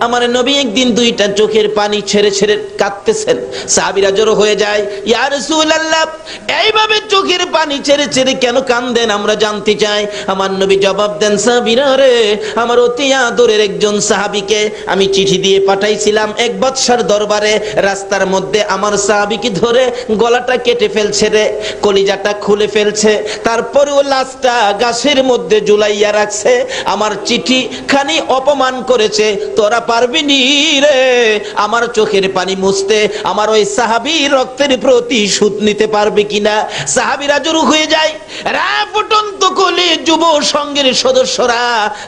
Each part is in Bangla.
আমার নবী একদিন দুইটা চোখের পানি ছেড়ে ছেড়ে কাঁদতেছেন। সাহাবীরা জড়ো হয়ে যায়, ইয়া রাসূলুল্লাহ এইভাবে চোখের পানি ছেড়ে ছেড়ে কেন কাঁদেন আমরা জানতে চাই। আমার নবী জবাব দেন, সাহাবীরা রে, আমার অতি আদরের একজন সাহাবীকে আমি চিঠি দিয়ে পাঠাইছিলাম এক বাদশার দরবারে। রাস্তার মধ্যে আমার সাহাবীকে ধরে গলাটা কেটে ফেলছে রে, কলিজাটা খুলে ফেলছে, তারপরেও লাশটা গাছের মধ্যে ঝুলাইয়া রাখছে। আমার চিঠি খানি অপমান করেছে, তোরা পারবি নি রে আমার চোখের পানি মুছতে, আমার ওই সাহাবীর রক্তের প্রতিশোধ নিতে পারবে কিনা। সাহাবীরা জড়ো হয়ে যায়। রা ফুটন্ত কোলে যুব সংঘের সদস্যরা,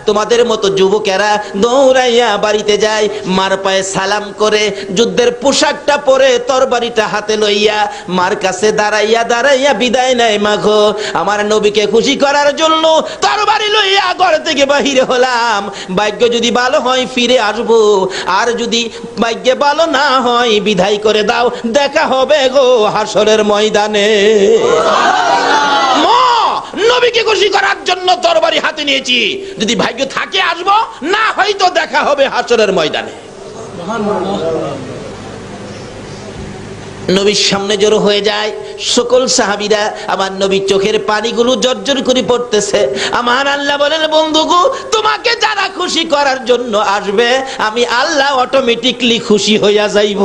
তোমাদের মতো যুবকেরা দৌড়াইয়া বাড়িতে যায়, মার পায়ে সালাম করে যুদ্ধের পোশাকটা পরে তরবারিটা হাতে লইয়া মার কাছে দাঁড়াইয়া দাঁড়াইয়া বিদায় নেয়। মাগো, আমার নবীকে খুশি করার জন্য তরবারি লইয়া ঘর থেকে বাহিরে হলাম, ভাগ্য যদি ভালো হয় ফিরে আসবো, আর যদি ভাগ্যে ভালো না হয় বিদায় করে দাও, দেখা হবে গো হাসরের ময়দানে। নবীকে খুশি করার জন্য তরবারি হাতে নিয়েছি, যদি ভাগ্য থাকে আসবো, না হয়তো দেখা হবে হাসরের ময়দানে। নবীর সামনে জড়ো হয়ে যায় সকল সাহাবীরা। আমার নবীর চোখের পানিগুলো জর্জর করে পড়তেছে। আমার আল্লাহ বলেন, বন্ধুগো তোমাকে যারা খুশি করার জন্য আসবে আমি আল্লাহ অটোমেটিকলি খুশি হইয়া যাইব।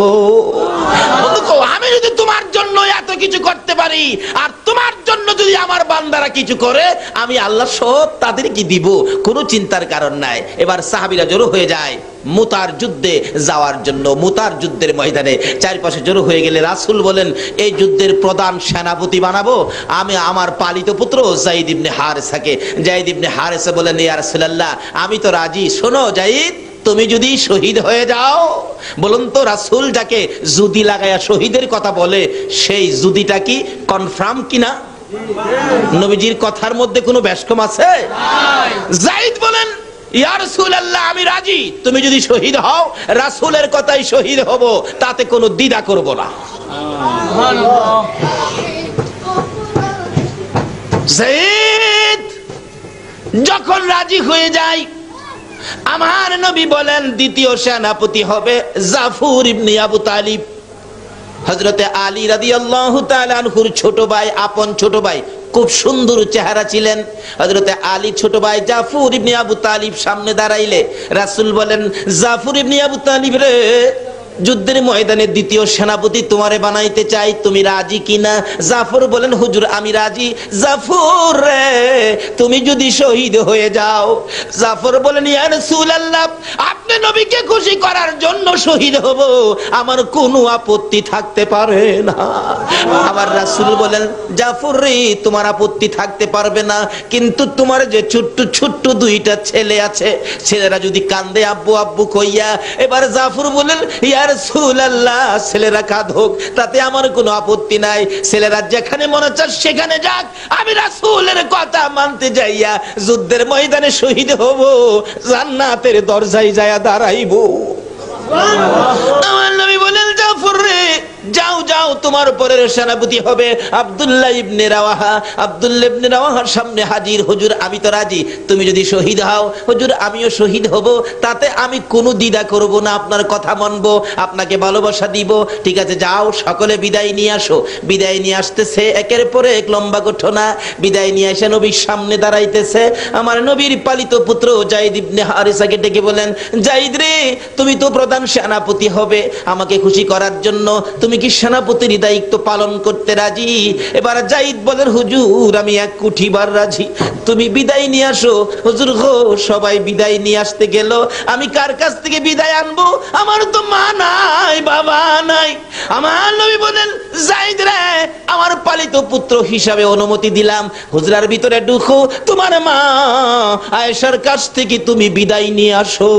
বন্ধুগো, আমি যদি তোমার জন্য এত কিছু করতে পারি, আর তোমার জন্য যদি আমার বান্দারা কিছু করে, আমি আল্লাহ সব তাদেরকে দিব, কোনো চিন্তার কারণ নাই। এবার সাহাবীরা জড়ো হয়ে যায় মুতার যুদ্ধে যাওয়ার জন্য। মুতার যুদ্ধের ময়দানে চারপাশে জড়ো হয়ে গেলে রাসূল বলেন, এই যুদ্ধের প্রধান সেনাপতি বানাবো আমি আমার পালিত পুত্র যায়েদ ইবনে হারেসাকে। যায়েদ ইবনে হারেসা বলেন, ইয়া রাসূলুল্লাহ আমি তো রাজি। শোনো যায়েদ, তুমি যদি শহীদ হয়ে যাও, বলুন তো রাসূল যাকে জুদি লাগায়া শহীদের কথা বলে, সেই জুদিটা কি কনফার্ম কিনা? নবীজির কথার মধ্যে কোনো ব্যস্কম আছে? যায়েদ বলেন, ইয়া রাসূলুল্লাহ আমি রাজি, তুমি যদি শহীদ হও রাসূলের কথাই শহীদ হব, তাতে কোনো দ্বিধা করব না। যায়েদ যখন রাজি হয়ে যায়, আমার নবী বলেন দ্বিতীয় সেনাপতি হবে জাফর ইবনে আবু তালিব। হযরতে আলী রাদিয়াল্লাহু তাআলা আনহুর ছোট ভাই, আপন ছোট ভাই, খুব সুন্দর চেহারা ছিলেন। হযরতে আলী ছোট ভাই জাফর ইবনে আবু তালিব সামনে দাঁড়াইলে রাসূল বলেন, জাফর ইবনে আবু তালিব রে, যুদ্ধের ময়দানে দ্বিতীয় সেনাপতি তোমারে বানাইতে চাই, তুমি রাজি কিনা? জাফর বলেন, হুজুর আমি রাজি। জাফর রে, তুমি যদি শহীদ হয়ে যাও। জাফর বলেন, ইয়া রাসূলুল্লাহ আপনি নবীকে খুশি করার জন্য শহীদ হব, আমার কোনো আপত্তি থাকতে পারে না। আমার রাসূল বলেন, জাফর রে তোমার আপত্তি থাকতে পারবে না, কিন্তু তোমার যে ছোট্ট ছোট্ট দুইটা ছেলে আছে, ছেলেরা যদি কান্দে আব্বু আব্বু কইয়া। এবার জাফর বলেন, ইয়া রাসূলুল্লাহ ছেলেরা কাঁদুক, তাতে আমার কোনো আপত্তি নাই, ছেলেরা যেখানে মনে চায় সেখানে যাক, আমি রাসূলের কথা মানতে যাইয়া যুদ্ধের ময়দানে শহীদ হব, জান্নাতের দরজায় যায়া দাঁড়াইব। আমার নবী বলেন, জাফর রে যাও যাও, তোমার পরের সেনাপতি হবে আব্দুল্লাহ ইবনে রাওয়াহা। আব্দুল্লাহ ইবনে রাওয়াহার সামনে হাজির, হুজুর আমি তো রাজি, তুমি যদি শহীদ হও হুজুর আমিও শহীদ হব, তাতে আমি কোনো দ্বিধা করব না, আপনার কথা মানব, আপনাকে ভালোবাসা দিব। ঠিক আছে যাও, সকলে বিদায় নিয়ে আসো। বিদায় নিয়ে আসতেছে, একের পরে এক লম্বা ঘটনা। বিদায় নিয়ে এসে নবীর সামনে দাঁড়াইতেছে আমার নবীর পালিত পুত্র যায়েদ ইবনে হারেসাকে ডেকে বলেন, যায়েদ রে তুমি তো প্রধান সেনাপতি হবে, আমাকে খুশি করার জন্য তুমি কি সেনাপতির দায়িত্ব পালন করতে রাজি? এবার যায়েদ বলেন, হুজুর আমি এক কুঠিবার রাজি, তুমি বিদায় নিয়ে আসো। হুজুর গো, সবাই বিদায় নিয়ে আসতে গেল, আমি কার কাছ থেকে বিদায় আনবো? আমার তো মা নাই, বাবা নাই। আমার নবী বলেন, যায়েদ রে আমার পালিত পুত্র হিসাবে অনুমতি দিলাম, হুজরার ভিতরে ঢুকো, তোমার মা আয়েশার কাছ থেকে তুমি বিদায় নিয়ে আসো।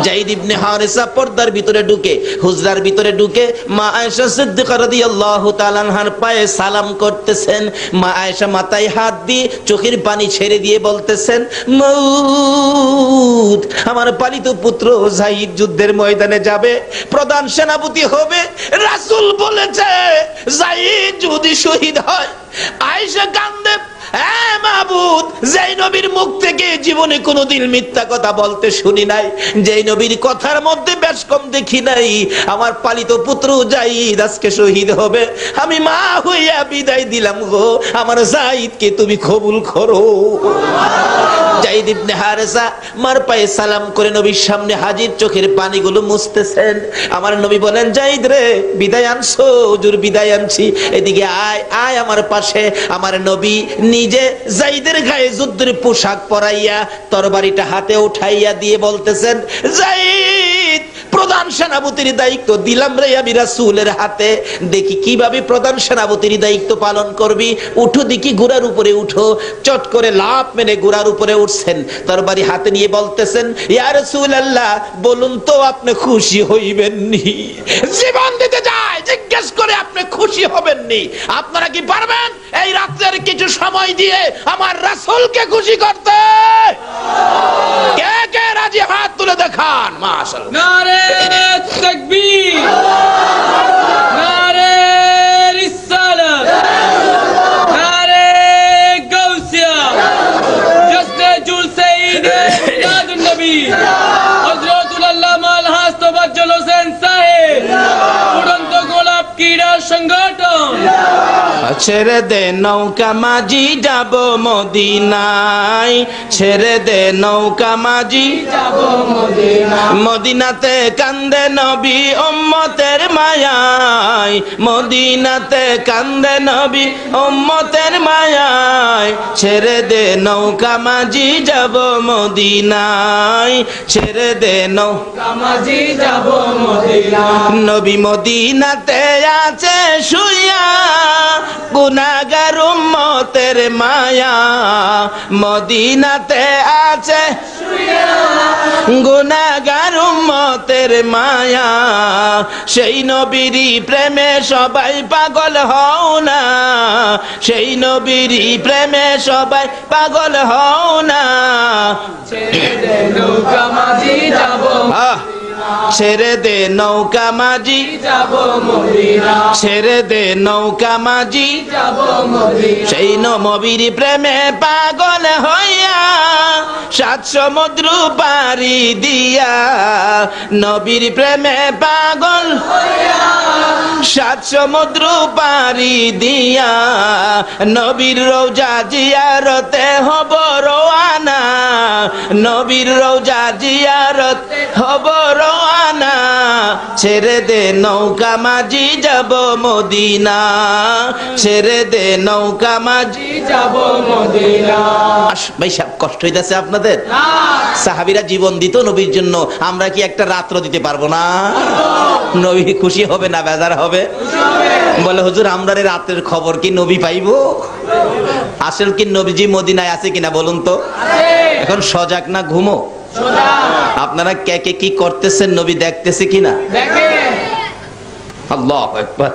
যায়েদ ইবনে হারেসা পর্দার ভিতরে ঢুকে, হুজরার ভিতরে ঢুকে মা আয়েশা সিদ্দিকা রাদিয়াল্লাহু তাআলা আনহার পায়ে সালাম করতেছেন। মা আয়েশা মাথায় হাত দিয়ে চোখের পানি ছেড়ে দিয়ে বলতেছেন, মউত আমার পালিত পুত্র যায়েদ যুদ্ধের ময়দানে যাবে, প্রধান সেনাপতি হবে। রাসূল বলেছে যায়েদ যদি শহীদ হয়। আয়েশা কান্দে, মাবুদ, যেই নবীর মুখ থেকে জীবনে কোনোদিন মিথ্যা কথা বলতে শুনি নাই, যেই নবীর কথার মধ্যে বেশ কম দেখি নাই, আমার পালিত পুত্র যাইদ আজকে শহীদ হবে, আমি মা হইয়া বিদায় দিলাম গো, আমার যাইদকে তুমি কবুল করো। যাইদ ইবনে হারেসা মার পায়ে সালাম করে নবীর সামনে হাজির, চোখের পানিগুলো মুছতেছেন। আমার নবী বলেন, যাইদ রে, বিদায় আনছো? হুজুর বিদায় আনছি। এদিকে আয় আয় আমার পাশে। আমার নবী নিজে যাইদের গায়ে যুদ্ধের পোশাক পরাইয়া তরবারিটা হাতে উঠাইয়া দিয়ে বলতেছেন, যাইদ, প্রধান সেনাপতির দায়িত্ব দিলাম রে আমি রাসূলের হাতে, দেখি কিভাবে প্রধান সেনাপতির দায়িত্ব পালন করবি। উঠো দেখি, ঘোড়ার উপরে উঠো। চট করে লাফ মেরে ঘোড়ার উপরে উঠছেন, তরবারি হাতে নিয়ে বলতেছেন, ইয়া রাসূলুল্লাহ, বলুন তো আপনি খুশি হইবেননি? জীবন দিতে যায়, জিজ্ঞেস করে আপনি খুশি হবেননি? আপনারা কি পারবেন এই রাত্রের কিছু সময় দিয়ে আমার রাসূলকে খুশি করতে? কে কে রাজি? হাত তুলে দেখান। মাশাআল্লাহ। নারে তাকবীর, নারে রিসালাত, নারে গাউসিয়া, জশ্নে জুলসে ঈদ মিলাদুন নবী হযরতুল আল্লামা আলহাজ তোফাজ্জল হোসেন সাহেব, উড়ন্ত গোলাপ ক্রীড়া সংগঠন। ছেড়ে দে নৌকা মাঝি যাব মদিনায়, ছেড়ে দে নৌকা মাঝি যাব মদিনায়, মদিনাতে কান্দে নবী উম্মতের মায়ায়, মদিনাতে কান্দে নবী উম্মতের মায়ায়, ছেড়ে দে নৌকা মাঝি যাব মদিনায়, ছেড়ে দে নৌকা মাঝি যাব মদিনায়। নবী মদিনাতে আছে শুইয়া, গুনাহগার উম্মতের মায়া, মদিনাতে আছে শুইয়া, গুনাহগার উম্মতের মায়া, সেই নবীরই প্রেমে সবাই পাগল হও না, সেই নবীরই প্রেমে সবাই পাগল হও না। ছেড়ে দে নৌকা মাঝি যাব, ছেড়ে দে নৌকা মাঝি যাব মদিনা, ছেড়ে দে নৌকা মাঝি যাব মদিনা, সেই নবীর প্রেমে পাগল হইয়া, সাত সমুদ্র পারি দিয়া, নবীর প্রেমে পাগল হইয়া, সাত সমুদ্র পারি দিয়া, নবীর রওজা জিয়ারতে হব রওয়ানা, নবীর রওজা জিয়ারতে হব রওয়ানা, ছেড়ে দে নৌকা মাঝি যাব মদিনা, ছেড়ে দে নৌকা মাঝি যাব মদিনা। ভাই সাহেব, কষ্ট হইতাছে আপনাদের? সাহাবীরা জীবন দিত নবীর জন্য, আমরা কি একটা রাত্র দিতে পারবো না? নবী খুশি হবে না বেজার হবে? বলে, হুজুর আমরা রাতের খবর কি নবী পাইবো? আসল কি নবীজি মদিনায় আছে কিনা বলুন তো? এখন সজাগ না ঘুমো? আপনারা কে কে কি করতেছেন নবী দেখতেছে কিনা? আল্লাহু আকবার।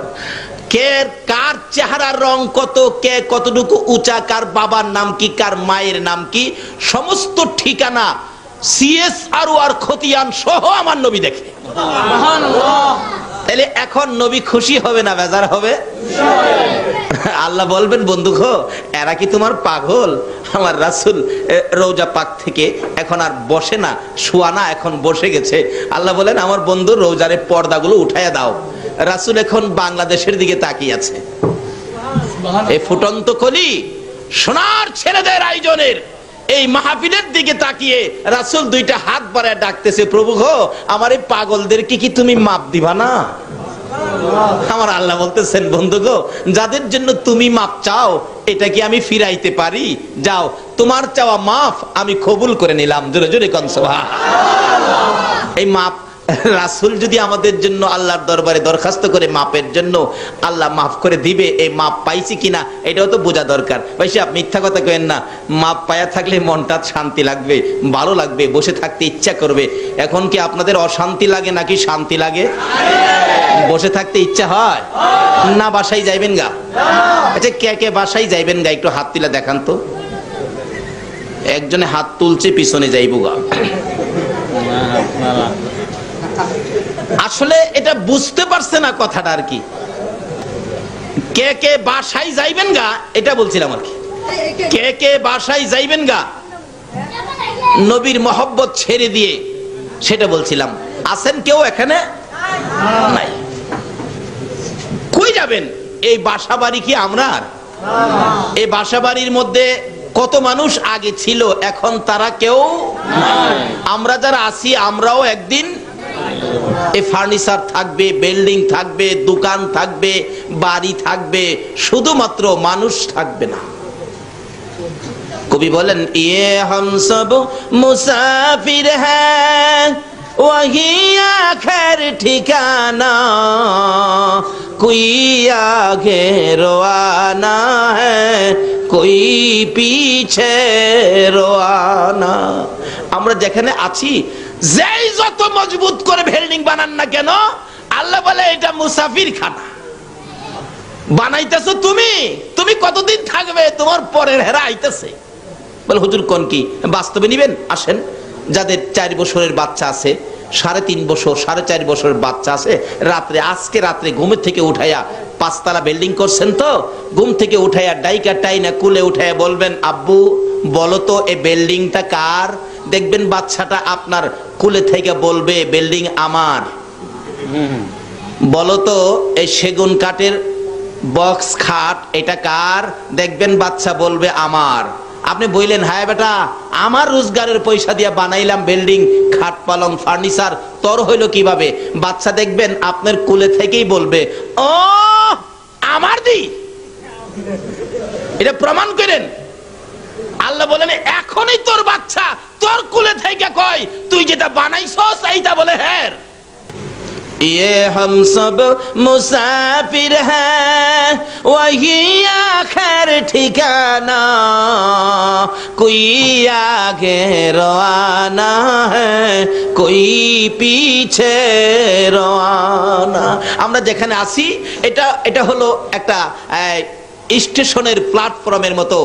কে কার চেহারার রং কত, কে কতটুকু উঁচা, কার বাবার নাম কি, কার মায়ের নাম কি, সমস্ত ঠিকানা CSR খতিয়ান সহ আমার নবী দেখে। তাহলে এখন নবী খুশি হবে না বেজার হবে? আল্লাহ বলবেন, বন্ধু গো, এরা কি তোমার পাগল? আমার রাসূল রওজা পাক থেকে এখন আর বসে না, শোয়া না, এখন বসে গেছে। আল্লাহ বলেন, আমার বন্ধু রওজারে পর্দাগুলো উঠাইয়া দাও। রাসূল এখন বাংলাদেশের দিকে তাকিয়ে আছে। এই ফুটন্ত কলি সোনার ছেলেদের আয়োজনের এই মাহফিলের দিকে তাকিয়ে রাসূল দুইটা হাত বাড়ায় ডাকতেছে, প্রভু গো, আমার এই পাগলদেরকে কি তুমি মাপ দিবা না? আমার আল্লাহ বলতেছেন, বন্ধু গো, যাদের জন্য তুমি মাপ চাও এটা কি আমি ফিরাইতে পারি? যাও, তোমার চাওয়া মাফ আমি কবুল করে নিলাম। জোরে জোরে কোন সুবহানাল্লাহ। এই মাপ রাসূল যদি আমাদের জন্য আল্লাহর দরবারে দরখাস্ত করে মাপের জন্য, আল্লাহ মাফ করে দিবে। এই মাপ পাইছি কিনা এটাও তো বোঝা দরকার। ভাই আপনি মিথ্যা কথা কইেন না। মাপ পায়া থাকলে মনটা শান্তি লাগবে, ভালো লাগবে, বসে থাকতে ইচ্ছা করবে। এখন কি আপনাদের অশান্তি লাগে নাকি শান্তি লাগে? বসে থাকতে ইচ্ছা হয় না? বাসায় যাইবেন গা? আচ্ছা, কে কে বাসায় যাইবেন গা একটু হাত তুলে দেখান তো। একজনে হাত তুলছে, পিছনে যাইবো গা। আসলে এটা বুঝতে পারছে না কথাটা আর কি। কে কে বাসায় যাইবেন গা এটা বলছিলাম আর কি। কে কে বাসায় যাইবেন গা নবীর মহব্বত ছেড়ে দিয়ে? সেটা বলছিলাম। আছেন কেউ এখানে? নাই। কই যাবেন? এই বাসা বাড়ি কি আমরা? এই বাসা বাড়ির মধ্যে কত মানুষ আগে ছিল, এখন তারা কেউ নাই। আমরা যারা আছি আমরাও একদিন এই ফার্নিচার থাকবে, বিল্ডিং থাকবে, দোকান থাকবে, বাড়ি থাকবে, শুধুমাত্র মানুষ থাকবে না। কবি বলেন, ইয়ে হাম সব মুসাফির হ্যায় वही आखिर ठिकाना कोई आगे रोआना है कोई पीछे रोआना। আমরা যেখানে আছি, যেই যত মজবুত করে বিল্ডিং বানান না কেন, আল্লাহ বলে এটা মুসাফির খানা। বানাইতেছো তুমি, তুমি কতদিন থাকবে? তোমার পরের হেরা আইতেছে। বলে হুজুর কোন কি বাস্তবে নিবেন? আসেন, যাদের 4 বছরের বাচ্চা আছে, 3.5 বছর, 4.5 বছরের বাচ্চা আছে, রাত্রে আজকে রাত্রে ঘুমের থেকে উঠাইয়া, 5 তলা বিল্ডিং করছেন তো, ঘুম থেকে উঠাইয়া ডাইকা টাইনা কুলে উঠাইয়া বলবেন, আব্বু বলো তো এই বিল্ডিংটা কার? দেখবেন বাচ্চাটা আপনার কুলে থেকে বলবে বিল্ডিং আমার। বলো তো এই সেগুন কাঠের বক্স খাট এটা কার? দেখবেন বাচ্চা বলবে আমার। আপনি বললেন, হ্যাঁ বেটা আমার রোজগারের পয়সা দিয়ে বানাইলাম বিল্ডিং, খাট পালং ফার্নিচার, তোর হইলো কিভাবে? বাচ্চা দেখবেন আপনার কুলে থেকেই বলবে, ও আমার দি। এটা প্রমাণ করেন। আল্লাহ বলেন, এখনই তোর বাচ্চা তোর কুলে থেকে কয় তুই যেটা বানাইছস এইটা বলে হ্যাঁ। ये हम सब मुसाफिर हैं वही आखिर ठिकाना कोई आगे रवाना है कोई पीछे रवाना। আমরা যেখানে আছি এটা হলো একটা স্টেশনের প্ল্যাটফর্মের মতো,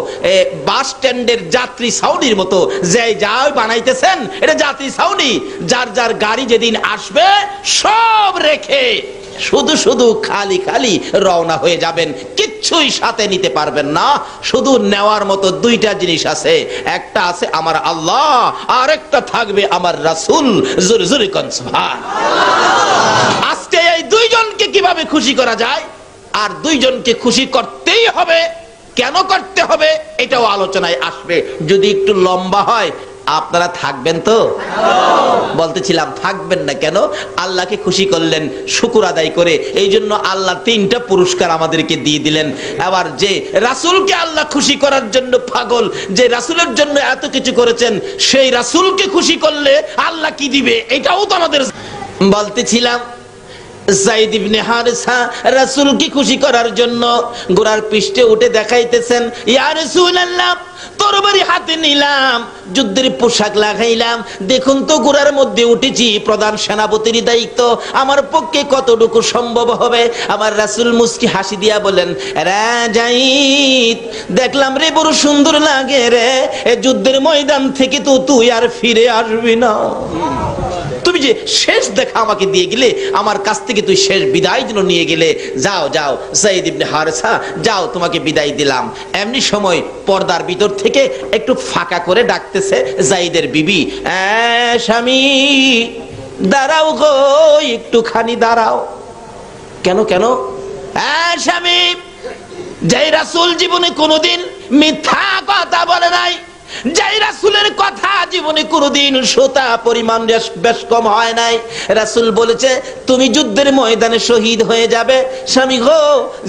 বাস স্ট্যান্ডের যাত্রী ছাউনির মতো। যে যাই বানাইতেছেন এটা যাত্রী ছাউনি। যার যার গাড়ি যেদিন আসবে সব রেখে শুধু শুধু খালি খালি রওনা হয়ে যাবেন, কিচ্ছুই সাথে নিতে পারবেন না। শুধু নেওয়ার মতো 2টা জিনিস আছে, একটা আছে আমার আল্লাহ, আর একটা থাকবে আমার রাসূল। জোরে জোরে কোন সুবহানাল্লাহ। আজকে এই 2 জনকে কিভাবে খুশি করা যায়, আর 2 জনকে খুশি করতেই হবে। কেন করতে হবে এটাও আলোচনায় আসবে। যদি একটু লম্বা হয়, আপনারা থাকবেন তো? বলতেছিলাম থাকবেন না কেন? আল্লাহকে খুশি করলেন শুকর আদায় করে, এই জন্য আল্লাহ 3টা পুরস্কার আমাদেরকে দিয়ে দিলেন। আবার যে রাসূলকে আল্লাহ খুশি করার জন্য পাগল, যে রাসূলের জন্য এত কিছু করেছেন, সেই রাসূলকে খুশি করলে আল্লাহ কি দিবে এটাও তো আমাদের বলতেছিলাম। যায়েদ ইবনে হারেসা রাসূলকে খুশি করার জন্য ঘোড়ার পৃষ্ঠে উঠে দেখাইতেছেন, ইয়া রাসূলুল্লাহ তরবারি হাতে নিলাম, যুদ্ধের পোশাক লাগাইলাম, দেখুন তো ঘোড়ার মধ্যে উঠেছি, প্রধান সেনাপতির দায়িত্ব, আমার পক্ষে কতটুকু সম্ভব হবে? আমার রাসূল মুস্কি হাসি দিয়া বলেন, রে যায়েদ দেখলাম রে বড় সুন্দর লাগে রে, এই যুদ্ধের ময়দান থেকে তো তুই আর ফিরে আসবি না। তুমি যে শেষ দেখা আমাকে দিয়ে গেলে, আমার কাছ থেকে তুই শেষ বিদায় জন্য নিয়ে গেলে, যাও যাও যায়েদ ইবনে হারেসা যাও, তোমাকে বিদায় দিলাম। এমনি সময় পর্দার ভিতর থেকে একটু ফাঁকা করে ডাকতেছে যায়েদের বিবি, স্বামী দাঁড়াও গো, একটুখানি দাঁড়াও। কেন কেন? স্বামী, যে রাসূল জীবনে কোনোদিন মিথ্যা কথা বলে নাই, যে রাসূলের কথা জীবনে কোনোদিন সোতা পরিমাণ বেশ কম হয় নাই, রাসূল বলেছে তুমি যুদ্ধের ময়দানে শহীদ হয়ে যাবে। স্বামী গো,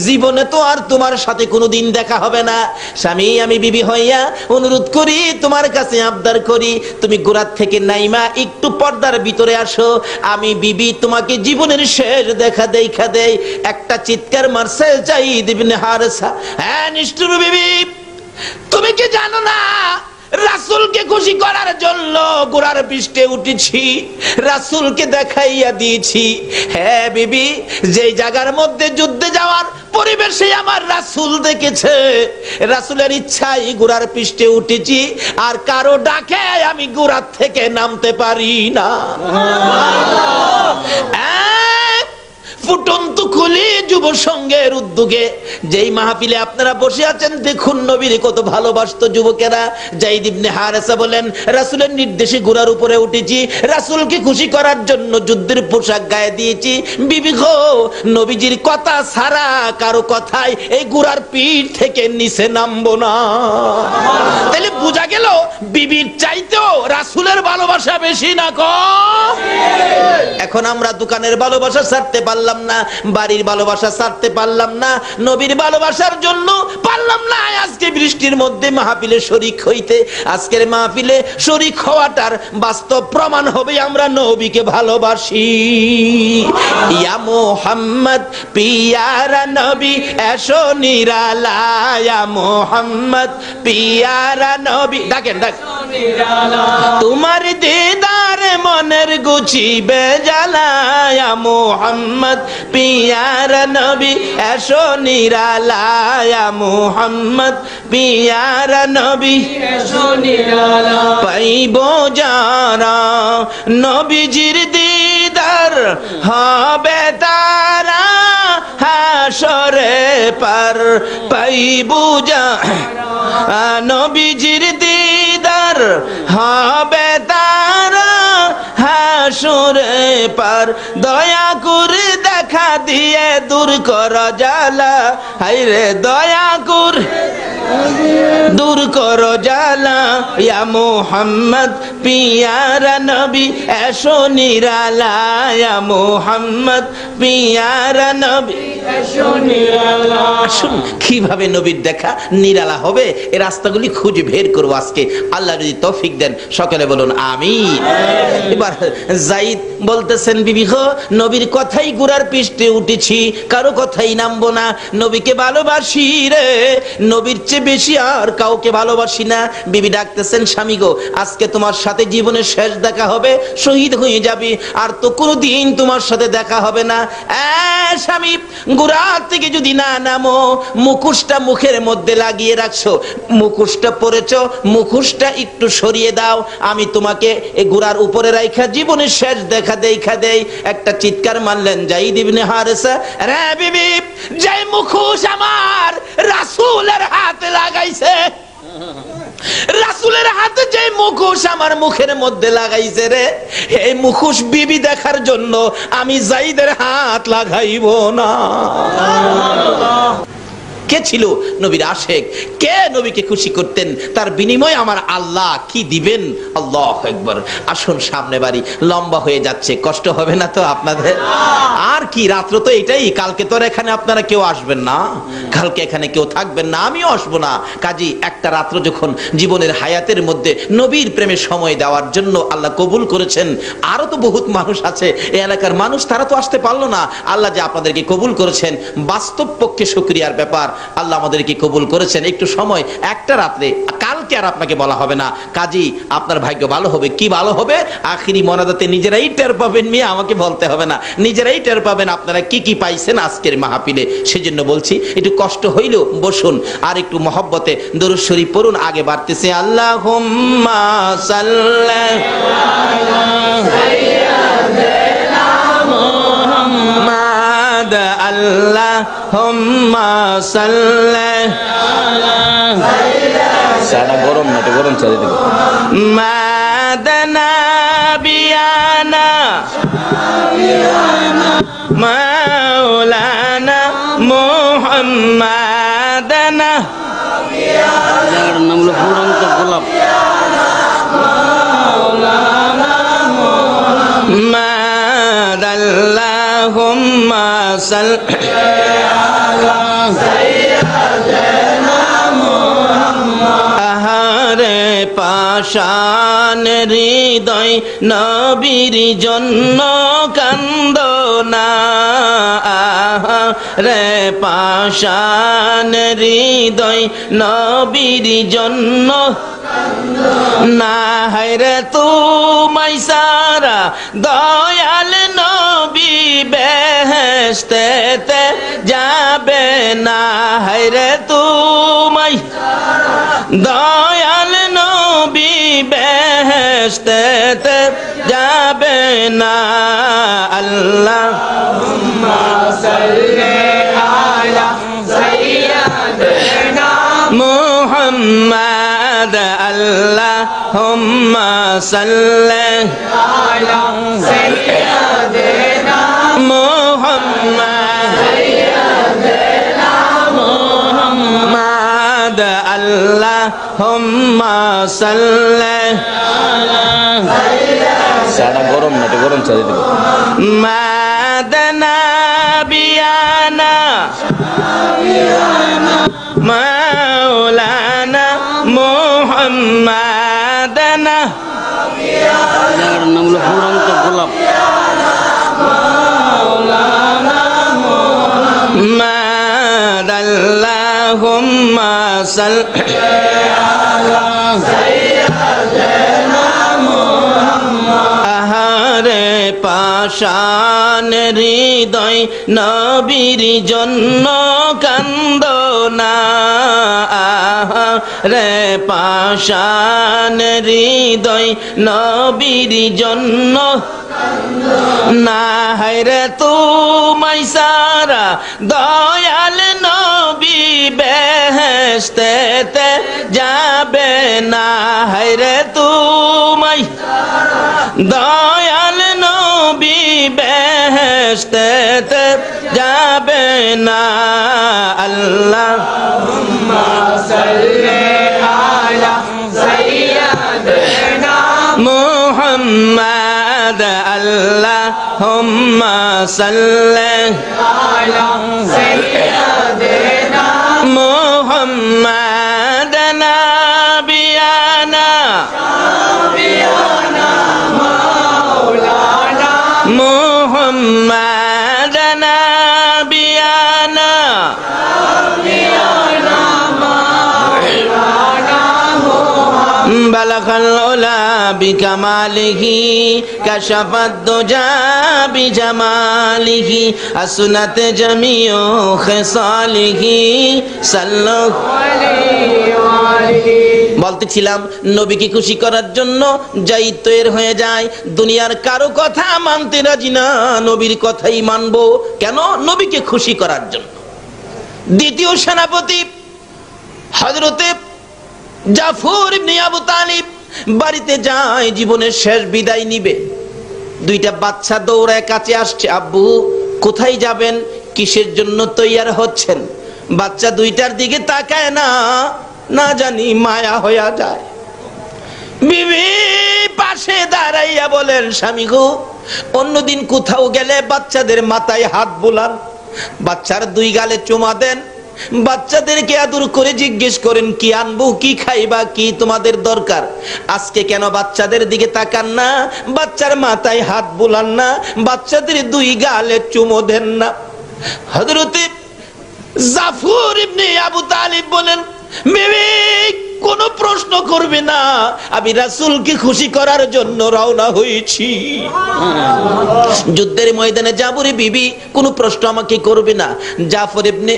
জীবনে তো আর তোমার সাথে কোনোদিন দেখা হবে না। স্বামী, আমি বিবি হইয়া অনুরোধ করি, তোমার কাছে আবদার করি, তুমি গোরাত থেকে নাইমা একটু পর্দার ভিতরে আসো, আমি বিবি তোমাকে জীবনের শেষ দেখা দেই। একটা চিৎকার মারছে যায়েদ ইবনে হারেসা, হ্যাঁ নিষ্ঠুর বিবি, তুমি কি জানো না রাসূলকে খুশি করার জন্য ঘোড়ার পৃষ্ঠে উঠেছি, রাসূলকে দেখাইয়া দিয়েছি। হ্যাঁ বিবি, যেই জায়গার মধ্যে যুদ্ধে যাওয়ার পরিবেশে আমার রাসূল দেখেছে, রাসূলের ইচ্ছাই ঘোড়ার পৃষ্ঠে উঠেছি, আর কারো ডাকে আমি ঘোড়ার থেকে নামতে পারি না। ফুটন্ত কুলি যুব সংঘের উদ্যোগে যেই মাহফিলে আপনারা বসে আছেন, দেখুন নবীর কত ভালোবাসতো যুবকেরা। যায়েদ ইবনে হারেসা বলেন, রাসূলের নির্দেশে ঘোড়ার উপরে উঠেছি, রাসূলকে খুশি করার জন্য যুদ্ধের পোশাক গায়ে দিয়েছি। বিবি গো, নবীজির কথা ছাড়া কারো কথায় এই ঘোড়ার পিঠ থেকে নিচে নামবো না। তাহলে বোঝা গেল বিবির চাইতেও রাসূলের ভালোবাসা বেশি না কম? এখন আমরা দোকানের ভালোবাসা ছাড়তে পারলাম না, বাড়ির ভালোবাসা ছাড়তে পারলাম না, নবীর ভালোবাসার জন্য পারলাম না আজকে বৃষ্টির মধ্যে মাহফিলে শরীক হইতে। আজকের মাহফিলে শরীক হওয়াটার বাস্তব প্রমাণ হবে আমরা নবীকে ভালোবাসি। ইয়া মুহাম্মদ পিয়ারা নবী এসো নিরালায়, ইয়া মুহাম্মদ পিয়ারা নবী, ডাকেন ডাকেন। তোমার দিদার মনের গুছিবে জ্বালায়, ইয়া মুহাম্মদ পিয়ারা নবী এসো নিরালায়, ইয়া মুহাম্মদ পিয়ারা নবী এসো নিরালায়। পাইব যারা নবীজির দিদার হবে তারা হাসরে পার। পাইব যারা নবীজির দিদার হবে তারা হাসরে পার। দয়া করে দেখা দিয়ে দূর কর জ্বালা, হায়রে দয়া করে দূর করো জ্বালা। ইয়া মুহাম্মদ পিয়ারা নবী এসো নিরালা, ইয়া মুহাম্মদ পিয়ারা নবী এসো নিরালা। আসুন কিভাবে নবীর দেখা নিরালা হবে এই রাস্তাগুলি খুঁজে বের করবো আজকে, আল্লাহ যদি তৌফিক দেন। সকলে বলুন আমিন। এবার যায়েদ বলতেছেন, বিবি গো, নবীর কথাই ঘোড়ার পৃষ্ঠে উঠেছি, কারো কথাই নামবো না। নবীকে ভালোবাসি রে, নবীর চেয়ে বেশি আর কাউকে ভালোবাসি না। বিবি ডাকতেছেন, স্বামী গো, আজকে তোমার সাথে জীবনের শেষ দেখা হবে, শহীদ হয়ে যাবি, আর তো কোনোদিন তোমার সাথে দেখা হবে না। স্বামী, ঘোড়া থেকে যদি না নামো, মুখোশটা মুখের মধ্যে লাগিয়ে রাখছো, মুখোশটা পরেছো, মুখোশটা একটু সরিয়ে দাও, আমি তোমাকে এই ঘোড়ার উপরে রাইখা জীবনের শেষ দেখা দেখা দেই। একটা চিৎকার মারলেন যায়েদ ইবনে হারেসা, রে বিবি, যে মুখোশ আমার রাসূলের হাতে লাগাইছে, রাসূলের হাতে যে মুখোশ আমার মুখের মধ্যে লাগাইছে রে, এই মুখোশ বিবি দেখার জন্য আমি যায়েদের হাত লাগাইব না। কে ছিল নবীর আশেক? কে নবীকে খুশি করতেন? তার বিনিময়ে আমার আল্লাহ কি দিবেন? আল্লাহু আকবার। আসুন সামনে বাড়ি, লম্বা হয়ে যাচ্ছে, কষ্ট হবে না তো আপনাদের? আর কি, রাত্র তো এটাই, কালকে তো এখানে আপনারা কেউ আসবেন না, কালকে এখানে কেউ থাকবেন না, আমিও আসবো না। কাজী একটা রাত্র যখন জীবনের হায়াতের মধ্যে নবীর প্রেমে সময় দেওয়ার জন্য আল্লাহ কবুল করেছেন, আরো তো বহুত মানুষ আছে এই এলাকার মানুষ, তারা তো আসতে পারলো না। আল্লাহ যে আপনাদেরকে কবুল করেছেন, বাস্তব পক্ষে শুকরিয়ার ব্যাপার। আল্লাহ আমাদেরকে কবুল করেছেন। একটু সময়, একটা রাত্রে, কালকে আর আপনাকে বলা হবে না। কাজী আপনার ভাগ্য ভালো হবে। কি ভালো হবে? আখিরি মোনাজাতে নিজেরাই টের পাবেন, মিয়া আমাকে বলতে হবে না, নিজেরাই টের পাবেন আপনারা কি কি পাইছেন আজকের মাহফিলে। সেজন্য বলছি, একটু কষ্ট হইলেও বসুন, আর একটু মহব্বতে দরুদ শরীফ পড়ুন। আগে বাড়তেছে আল্লাহুম্মা সাল্লি আলা সাইয়্যিদিনা মুহাম্মাদ, আল্লাহুম্মা সাল্লি আলা সাইয়্যিদিনা গরম না, গরম চাই দেব মাদানা বিয়ানা মাওলানা মুহাম্মাদানা, যার নাম হলো পুরন্ত গোলাপ, আল্লাহুম্মা সাল্লি আলা সাইয়্যিদিনা মুহাম্মাদ। আহারে পাষাণ হৃদয় নবীর জন্য কান্দনা, আহারে পাষাণ হৃদয় নবীর জন্য না, হায়রে তোমায় সারা দয়াল নবী বেহেশতেতে যাবে না, হায়রে তোমায় দয়াল নবী বেহেশতেতে যাবে না। আল্লাহুম্মা محمد اللهم صل على سيدنا محمد اللهم صل সাদা গরম না তো গরম চা দিতে মাদনা বিয়ানা মাওলানা মুহাম্মাদানা যার নাম হলো ফুরন্ত গোলাপ মাদাল্লাহুম্মা সাল্লি আলা সাইয়্যিদিনা মুহাম্মদ আহারে পাশান হৃদয় নবীর জন্য কান্দনা আহারে পাশান হৃদয় নবীর জন্য না হায়রে তুমাই সারা দয়াল নবী বেহেশতেতে যাবে না হায়রে তুমাই দয়াল নবী বেহেশতেতে যাবে না আল্লাহুম্মা সাল্লি আলা সাইয়্যিদিনা মুহাম্মদ اللهم صل على سيدنا محمد نبينا مولانا محمد نبينا بلغ العلا بكماله كشف الدجى بجماله حسنت جميع خصاله صلى বলতেছিলাম নবীকে খুশি করার জন্য যাই তৈরি হয়ে যায় দুনিয়ার কারো কথা মানতে রাজি না নবীর কথাই মানবো কেন নবীকে খুশি করার জন্য দ্বিতীয় সেনাপতি হযরতে জাফর ইবনে আবু তালিব বাড়িতে যায় জীবনের শেষ বিদায় নিবে দুইটা বাচ্চা দৌড়ায় কাছে আসছে আব্বু কোথায় যাবেন কিসের জন্য তৈয়ার হচ্ছেন বাচ্চা দুইটার দিকে তাকায় না না জানি মায়া হয়ে যায় বিবি পাশে দাঁড়াইয়া বলেন স্বামী গো অন্যদিন কোথাও গেলে বাচ্চাদের মাথায় হাত বুলান বাচ্চার দুই গালে চুমা দেন বাচ্চাদেরকে আদর করে জিজ্ঞেস করেন কি আনবো কি খাইবা কি তোমাদের দরকার আজকে কেন বাচ্চাদের দিকে তাকান না বাচ্চার মাথায় হাত বুলান না বাচ্চাদের দুই গালে চুমো দেন না হযরতে জাফর ইবনে আবু তালিব বলেন বিবি কোনো প্রশ্ন করবে না আমি রাসূলকে খুশি করার জন্য রওনা হয়েছি যুদ্ধের ময়দানে যাবো রে বিবি কোনো প্রশ্ন আমাকে করবে না জাফর ইবনে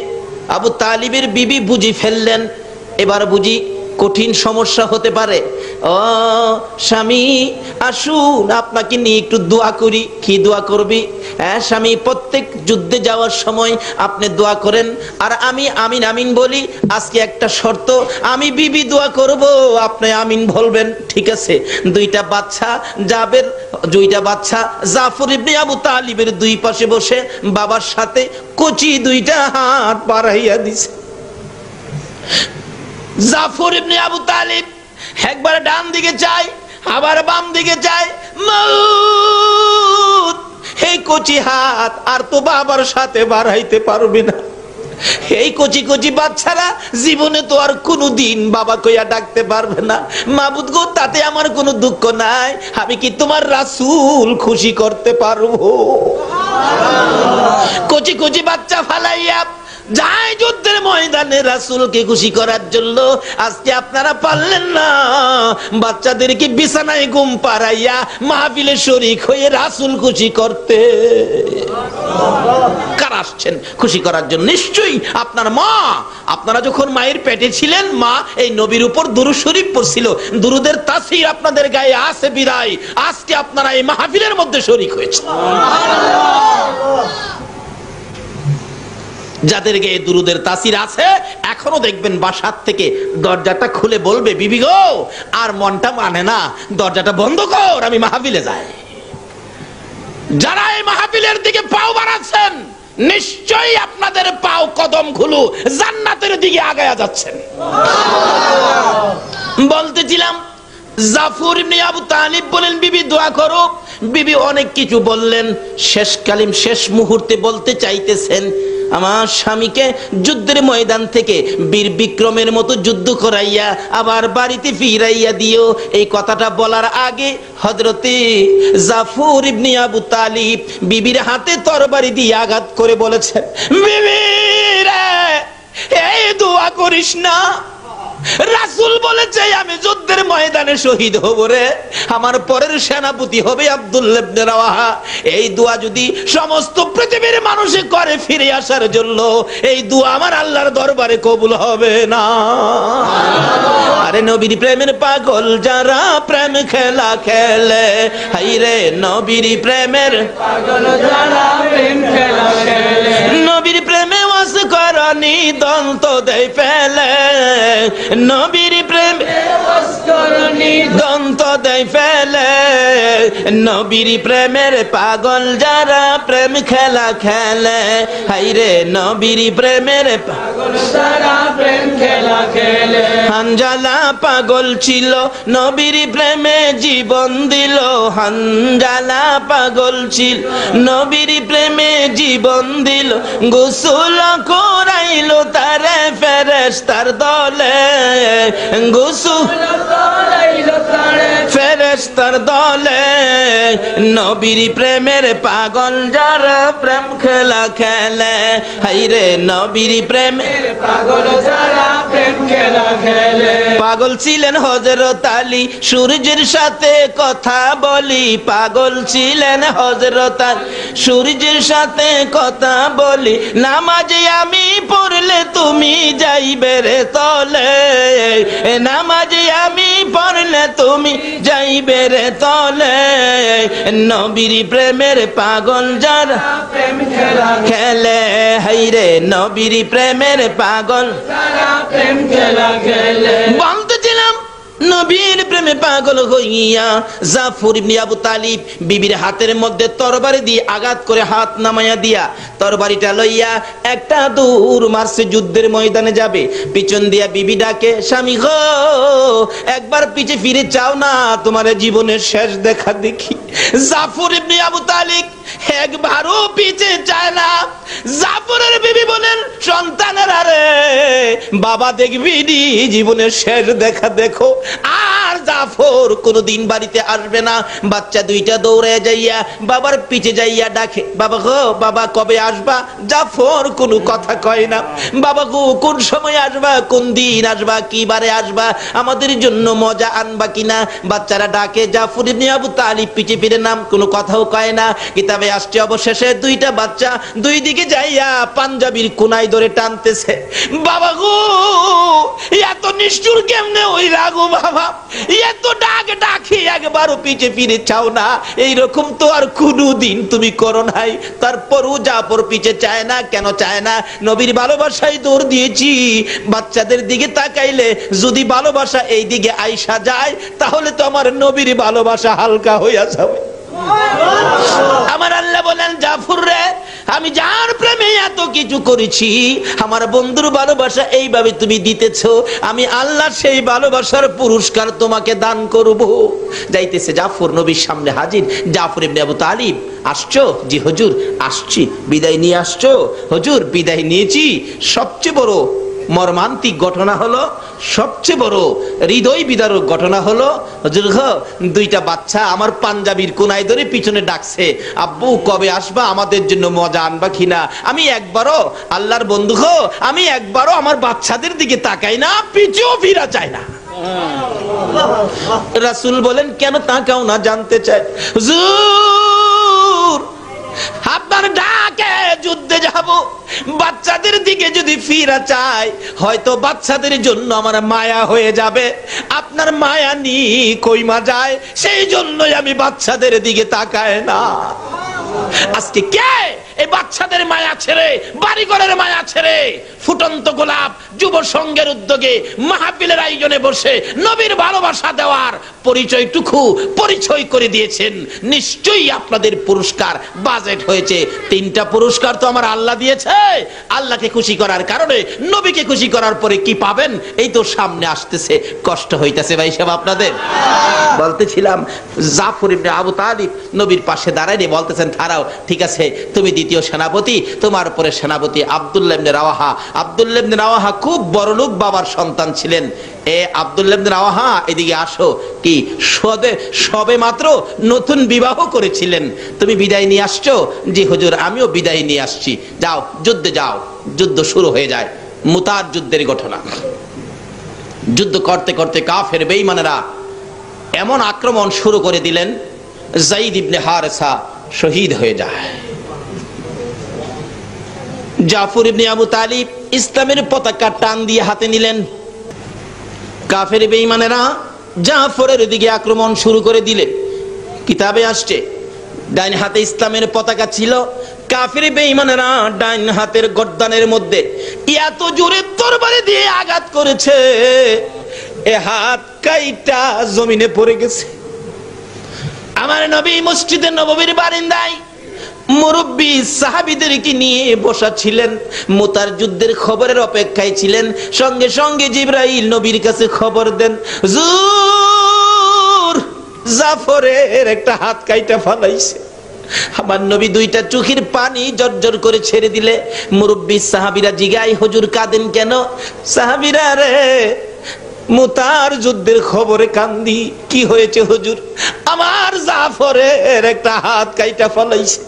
আবু তালিবের বিবি বুঝি ফেললেন এবার বুঝি কঠিন সমস্যা হতে পারে ও স্বামী আসুন আপনাকে নিয়ে একটু দোয়া করি কি দোয়া করবি হ্যাঁ স্বামী প্রত্যেক যুদ্ধে যাওয়ার সময় আপনি দোয়া করেন আর আমি আমিন আমিন বলি আজকে একটা শর্ত আমি বিবি দোয়া করব আপনি আমিন বলবেন ঠিক আছে দুইটা বাচ্চা জাফর ইবনে আবু তালিবের দুই পাশে বসে বাবার সাথে কচি দুইটা হাত বাড়াইয়া দিছে জাফর ইবনে আবু তালিব একবার ডান দিকে চায় আবার বাম দিকে চায় মউত এই কচি হাত আর তো বাবার সাথে বাড়াইতে পারবে না এই কচি কচি বাচ্চারা জীবনে তো আর কোনোদিন বাবা কইয়া ডাকতে পারবে না মাবুদ গো তাতে আমার কোনো দুঃখ নাই আমি কি তোমার রাসূল খুশি করতে পারবো কচি কচি বাচ্চা ফালাইয়া যাই যুদ্ধের ময়দানে রাসূলকে খুশি করার জন্য আজকে আপনারা পারলেন না বাচ্চাদেরকে বিছানায় ঘুম পাড়াইয়া মাহফিলে শরীক হয়ে রাসূল খুশি করতে কারা আসছেন খুশি করার জন্য নিশ্চয়ই আপনার মা আপনারা যখন মায়ের পেটে ছিলেন মা এই নবীর উপর দুরূদ শরীফ পড়ছিল দুরূদের তাসীর আপনাদের গায়ে আছে বিদায় আজকে আপনারা এই মাহফিলের মধ্যে শরীক হয়েছে যাদের গায়ে দুরুদের তাসির আছে এখনো দেখবেন বাসার থেকে দরজাটা খুলে বলবে, বিবি গো আর মনটা মানে না, দরজাটা বন্ধ কর, আমি মাহফিলে যাই। যারা এই মাহফিলের দিকে পাও বাড়াচ্ছেন, নিশ্চয়ই আপনাদের পাও কদম খুলু জান্নাতের দিকে আগায়া যাচ্ছেন। বলতেছিলাম জাফর ইবনে আবু তালিব বলেন, বিবি দোয়া করো। বিবি অনেক কিছু বললেন, শেষকালীন শেষ মুহূর্তে বলতে চাইতেছেন, আমার স্বামীকে যুদ্ধের ময়দান থেকে বীর বিক্রমের মতো যুদ্ধ করাইয়া আবার বাড়িতে ফিরাইয়া দিও। এই কথাটা বলার আগে হযরতে জাফর ইবনে আবু তালিব বিবির হাতে তরবারি দিয়ে আঘাত করে বলেছেন, বিবি রে এই দোয়া করিস না, রাসূল বলেছে আমি যুদ্ধের ময়দানে শহীদ হব রে, আমার পরের সেনাপতি হবে আব্দুল্লাহ ইবনে রাওয়াহা। এই দোয়া যদি সমস্ত পৃথিবীর মানুষে করে ফিরে আসার জন্য, এই দোয়া আমার আল্লাহর দরবারে কবুল হবে না। আরে নবীর প্রেমের পাগল যারা প্রেম খেলা খেলে, হাই রে নবীর প্রেমের পাগল যারা প্রেম খেলা খেলে, নবীর প্রেমে ওয়াস করনি দন্ত দেই ফেলে, নবীর প্রেমে ওয়াস করনি দন্ত দেই ফেলে, নবীর প্রেমের পাগল যারা প্রেম খেলা খেলে, হাই রে নবীর প্রেমের পাগল যারা প্রেম খেলা খেলে। হানজালা পাগল ছিল নবীর প্রেমে জীবন দিল, হানজালা পাগল ছিল নবীর প্রেমে জীবন দিল, গোসল করাইলো তারে ফেরেশতার দলে, গোসল করাইলো তারে ফেরেশতার দলে, নবীর প্রেমের পাগল যারা প্রেম খেলা খেলে, হাই রে নবীর প্রেমের পাগল যারা প্রেম খেলা খেলে। পাগল ছিলেন হযরত আলী, সূর্যের সাথে কথা বলি, পাগল ছিলেন হযরত আলী, সূর্যের সাথে কথা বলি, নামাজে আমি পড়লে তুমি যাইবে রে তলে, নামাজে আমি পড়লে তুমি যাইবে রে তলে, নবীর প্রেমের পাগল যারা প্রেম খেলা খেলে, হাই রে নবীর প্রেমের পাগল যারা প্রেম খেলা খেলে। বলতেছিলাম নবীর প্রেমে পাগল হইয়া জাফর ইবনে আবু তালিব বিবির হাতের মধ্যে তরবারি দিয়ে আঘাত করে হাত নামাইয়া দিয়া তরবারিটা লইয়া একটা দূর মারছে, যুদ্ধের ময়দানে যাবে। পিছন দিয়া বিবি ডাকে, স্বামী গো একবার পিছে ফিরে চাও না, তোমার জীবনের শেষ দেখা দেখি। জাফর ইবনে আবু তালিব একবারও পিছে চায় না। জাফরের বিবি বলেন, সন্তানেরা রে বাবা দেখবি জীবনের শেষ দেখা দেখো। আর জাফর কোনদিন বাড়িতে আসবে না। বাচ্চা দুইটা দৌড়ে যাইয়া বাবার পিছে যাইয়া ডাকে, বাবা গো বাবা কবে আসবা? জাফর কোনো কথা কয় না। বাবা গো কোন সময় আসবা, কোন দিন আসবা, কি বারে আসবা, আমাদের জন্য মজা আনবা কিনা? বাচ্চারা ডাকে, জাফর ইবনে আবু তালিব পিছে ফিরে নাম, কোনো কথাও কয় না। কিতাবে আসছে অবশেষে দুইটা বাচ্চা দুই দিকে যাইয়া পাঞ্জাবির কোনায় ধরে টানতেছে। বাবা গো এত নিষ্ঠুর কেমনে ওই রাগো বাবা, এত ডাক ডাকি একবারও পিছে ফিরে চাও না, এইরকম তো আর কোনদিন তুমি করো নাই। তারপরও জাফর পিছে চায় না। কেন চায় না? নবীর ভালোবাসায় দৌড় দিয়েছি। বাচ্চাদের দিকে তাকাইলে যদি ভালোবাসা এই দিকে আইসা যায়, তাহলে তো আমার নবীর ভালোবাসা হালকা হইয়া যাবে। আমার আল্লাহ বলেন, জাফর রে আমি যার প্রেমে এত কিছু করেছি, আমার বন্ধুর ভালোবাসা এইভাবে তুমি দিতেছো, আমি আল্লাহ সেই ভালোবাসার পুরস্কার তোমাকে দান করব। যাইতেছে জাফর নবীর সামনে হাজির। জাফর ইবনে আবু তালিব, আসছো? জি হুজুর আসছি। বিদায় নিয়ে আসছো? হুজুর বিদায় নিয়েছি। সবচেয়ে বড় মর্মান্তিক ঘটনা হলো, সবচেয়ে বড় হৃদয় বিদারক ঘটনা হলো, হুজুর দুইটা বাচ্চা আমার পাঞ্জাবির কোনায় ধরে পিছনে ডাকছে, আব্বু কবে আসবা, আমাদের জন্য মজা আনবা কিনা? আমি একবারও আল্লাহর বন্ধু আমি একবারও আমার বাচ্চাদের দিকে তাকাই না, পিছুও ফিরা চাই না। রাসূল বলেন, কেন তাকাও না? জানতে চাই। হুজুর আপনার ডাকে যুদ্ধে যাব, বাচ্চাদের দিকে যদি ফিরা চাই, হয়তো বাচ্চাদের জন্য আমার মায়া হয়ে যাবে। আপনার মায়া নি কইমা যায়, সেই জন্যই আমি বাচ্চাদের দিকে তাকাই না। আজকে কে এই বাচ্চাদের মায়া ছেড়ে, বাড়িঘরের মায়া ছেড়ে, ফুটন্ত গোলাপ যুব সংঘের উদ্যোগে মাহফিলের আয়োজনে বসে নবীর ভালোবাসা দেওয়ার পরিচয় করে দিয়েছেন। নিশ্চয়ই আপনাদের পুরস্কার বাজেট হয়েছে। 3টা পুরস্কার তো আমার আল্লাহ দিয়েছে। আল্লাহকে খুশি করার কারণে নবীকে খুশি করার পরে কি পাবেন এই তো সামনে আসতেছে। কষ্ট হইতেছে ভাই সাহেব আপনাদের। বলতেছিলাম জাফর ইবনে আবু তালিব নবীর পাশে দাঁড়ায় বলতেছেন, দাঁড়াও, ঠিক আছে, তুমি দ্বিতীয় সেনাপতি, তোমার উপরে সেনাপতি আব্দুল্লাহ ইবনে রাওয়াহা। আব্দুল্লাহ ইবনে রাওয়াহা খুব বড়লোক বাবার সন্তান ছিলেন। এ আব্দুল্লাহ ইবনে রাওয়াহা, এদিকে আসো। কি সবে মাত্র নতুন বিবাহ করেছিলেন, তুমি বিদায় নিয়ে আসছো? জি হুজুর, আমিও বিদায় নিয়ে আসছি। যাও, যুদ্ধে যাও। যুদ্ধ শুরু হয়ে যায়। মুতার যুদ্ধের ঘটনা। যুদ্ধ করতে করতে কাফের বেঈমানেরা এমন আক্রমণ শুরু করে দিলেন, যায়েদ ইবনে হারেসা শহীদ হয়ে যায়। জাফর ইবনে আবু তালিব ইসলামের পতাকা টান দিয়ে হাতে নিলেন। কাফের বেঈমানেরা জাফরের দিকে আক্রমণ শুরু করে দিলেন। কিতাবে আসছে ডাইন হাতে ইসলামের পতাকা ছিল, কাফের বেঈমানেরা ডাইন হাতের গর্দানের মধ্যে এত জোরে তরবারি দিয়ে আঘাত করেছে, এ হাত কাইটা জমিনে পড়ে গেছে। আমার নবী মসজিদে নববীর বারান্দায় মুরব্বী সাহাবীদেরকে নিয়ে বসা ছিলেন, মুতার যুদ্ধের খবরের অপেক্ষায় ছিলেন। সঙ্গে সঙ্গে জিবরাইল নবীর কাছে খবর দেন, হুজুর, জাফরের একটা হাত কাইটা ফালাইছে। আমার নবী 2টা চোখের পানি জর্জর করে ছেড়ে দিলে মুরব্বী সাহাবীরা জিগায়, হুজুর কাঁদেন কেন? সাহাবীরা, রে মুতার যুদ্ধের খবরে কান্দি। কি হয়েছে হুজুর? আমার জাফরের একটা হাত কাইটা ফলাইছে।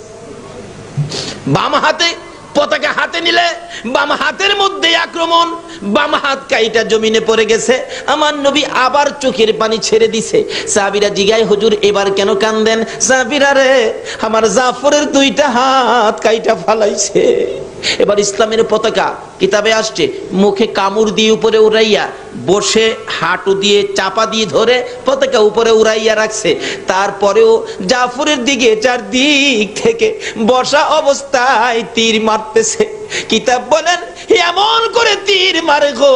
বাম হাতে পতাকা হাতে নিলে বাম হাতের মধ্যে আক্রমণ, বাম হাত কাইটা জমিনে পড়ে গেছে। আমার নবী আবার চোখের পানি ছেড়ে দিছে। সাহাবীরা জিগায়, হুজুর এবার কেন কান্দেন? সাহাবীরা, রে আমার জাফরের 2টা হাত কাইটা ফালাইছে। এবার ইসলামের পতাকা কিতাবে আসছে মুখে কামড় দিয়ে উপরে উড়াইয়া বসে হাঁটু দিয়ে চাপা দিয়ে ধরে পতাকা উপরে উড়াইয়া রাখছে। তারপরেও জাফরের দিকে চারদিক থেকে বসা অবস্থায় তীর মারতেছে। কিতাব বলেন এমন করে তীর মারে গো,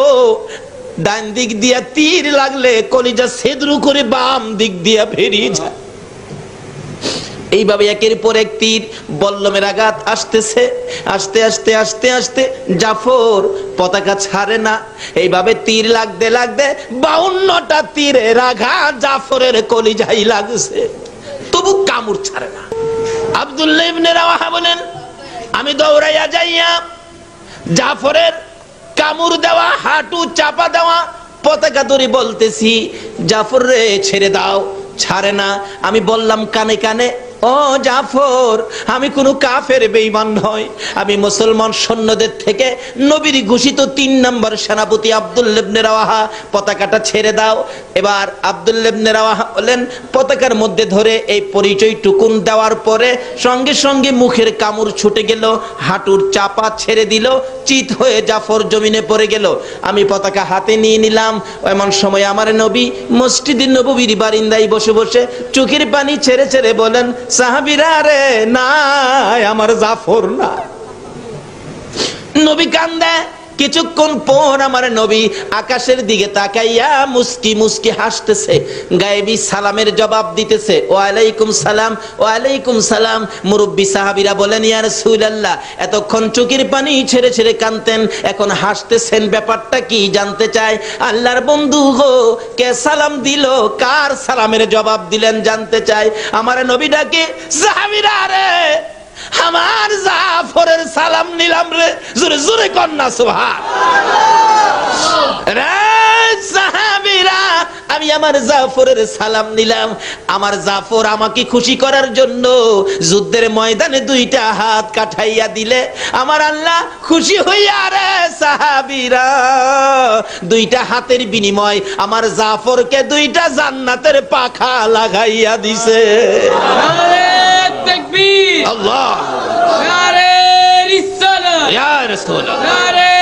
ডান দিক দিয়া তীর লাগলে কলিজা ছেদরু করে বাম দিক দিয়া বেরিয়ে যায়। এইভাবে একের পর এক তীর বল্লমের আঘাত আসতেছে। আস্তে আস্তে আস্তে আস্তে জাফর পতাকা ছাড়ে না। এইভাবে তীর লাগতে লাগতে 52টা তীরের আঘাত জাফরের কলিজায় লাগছে, তবু কামড় ছাড়ে না। আব্দুল্লাহ ইবনে রাওয়াহা বলেন, আমি দৌড়াইয়া যাইয়া জাফরের কামড় দেওয়া হাঁটু চাপা দেওয়া পতাকা ধরে বলতেছি, জাফর রে ছেড়ে দাও, ছাড়ে না। আমি বললাম কানে কানে, ও জাফর, আমি কোনো কাফের বেঈমান নই, আমি মুসলমান সৈন্যদের থেকে নবীর ঘোষিত 3 নম্বর সেনাপতি আব্দুল্লাহ ইবনে রাওয়াহা, পতাকাটা ছেড়ে দাও। এবার আব্দুল্লাহ ইবনে রাওয়াহা বলেন, পতাকার মধ্যে ধরে এই পরিচয় টুকুন দেওয়ার পরে সঙ্গে সঙ্গে মুখের কামড় ছুটে গেল, হাঁটুর চাপা ছেড়ে দিল, চিত হয়ে জাফর জমিনে পড়ে গেল। আমি পতাকা হাতে নিয়ে নিলাম। এমন সময় আমার নবী মসজিদে নববীর বারান্দায় বসে বসে চোখের পানি ছেড়ে ছেড়ে বলেন, সাহাবীরা, রে না, আমার জাফর না। নবী কান্দে। কিছুক্ষণ পর আমার নবী আকাশের দিকে তাকাইয়া মুস্কি মুস্কি হাসতেছে, গায়েবী সালামের জবাব দিতেছে, ওয়ালাইকুম সালাম, ওয়ালাইকুম সালাম। মুরব্বী সাহাবীরা বলেন, ইয়া রাসূলুল্লাহ, এতক্ষণ চোখের পানি ছেড়ে ছেড়ে কাঁদতেন, এখন হাসতেছেন, ব্যাপারটা কি জানতে চাই। আল্লাহর বন্ধু গো, কে সালাম দিল, কার সালামের জবাব দিলেন জানতে চাই। আমার নবী ডাকে, সাহাবীরা, রে আমার জাফরের সালাম নিলাম রে। জোরে জোরে কন্যা সুবহানাল্লাহ। রে সাহাবীরা, আমি আমার জাফরের সালাম নিলাম। আমার জাফর আমাকে খুশি করার জন্য যুদ্ধের ময়দানে 2টা হাত কাটাইয়া দিলে আমার আল্লাহ খুশি হইয়া, রে সাহাবীরা, 2টা হাতের বিনিময় আমার জাফরকে 2টা জান্নাতের পাখা লাগাইয়া দিছে। তাকবীর, আল্লাহ, নারে রিসালাত, ইয়া রাসূলুল্লাহ, নারে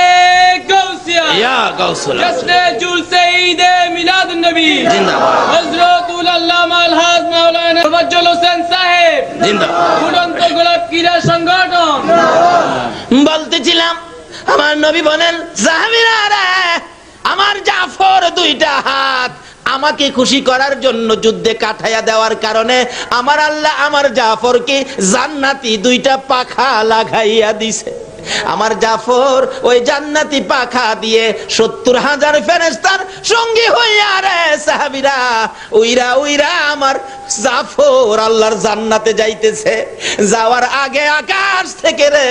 গাউসিয়া, ইয়া গাউসুল্লাহ, জশ্নে জুলসে ঈদে মিলাদুন নবী জিন্দাবাদ, হযরতুল আল্লামা আল-হাজ মাওলানা মুফাজ্জল হোসেন সাহেব জিন্দাবাদ, উড়ন্ত গোলাপ ক্রীড়া সংগঠন। বলতেছিলাম আমার নবী বলেন, সাহাবীরা রে, আমার জাফর দুইটা হাত আমাকে খুশি করার জন্য যুদ্ধে কাঠাইয়া দেওয়ার কারণে আমার আল্লাহ আমার জাফরকে জান্নাতি দুইটা পাখা লাগাইয়া দিছে। আমার জাফর ওই জান্নাতি পাখা দিয়ে 70,000 ফেরেশতার সঙ্গী হইয়া রে সাহাবীরা উইরা উইরা আমার জাফর আল্লাহর জান্নাতে যাইতেছে। যাওয়ার আগে আকাশ থেকে রে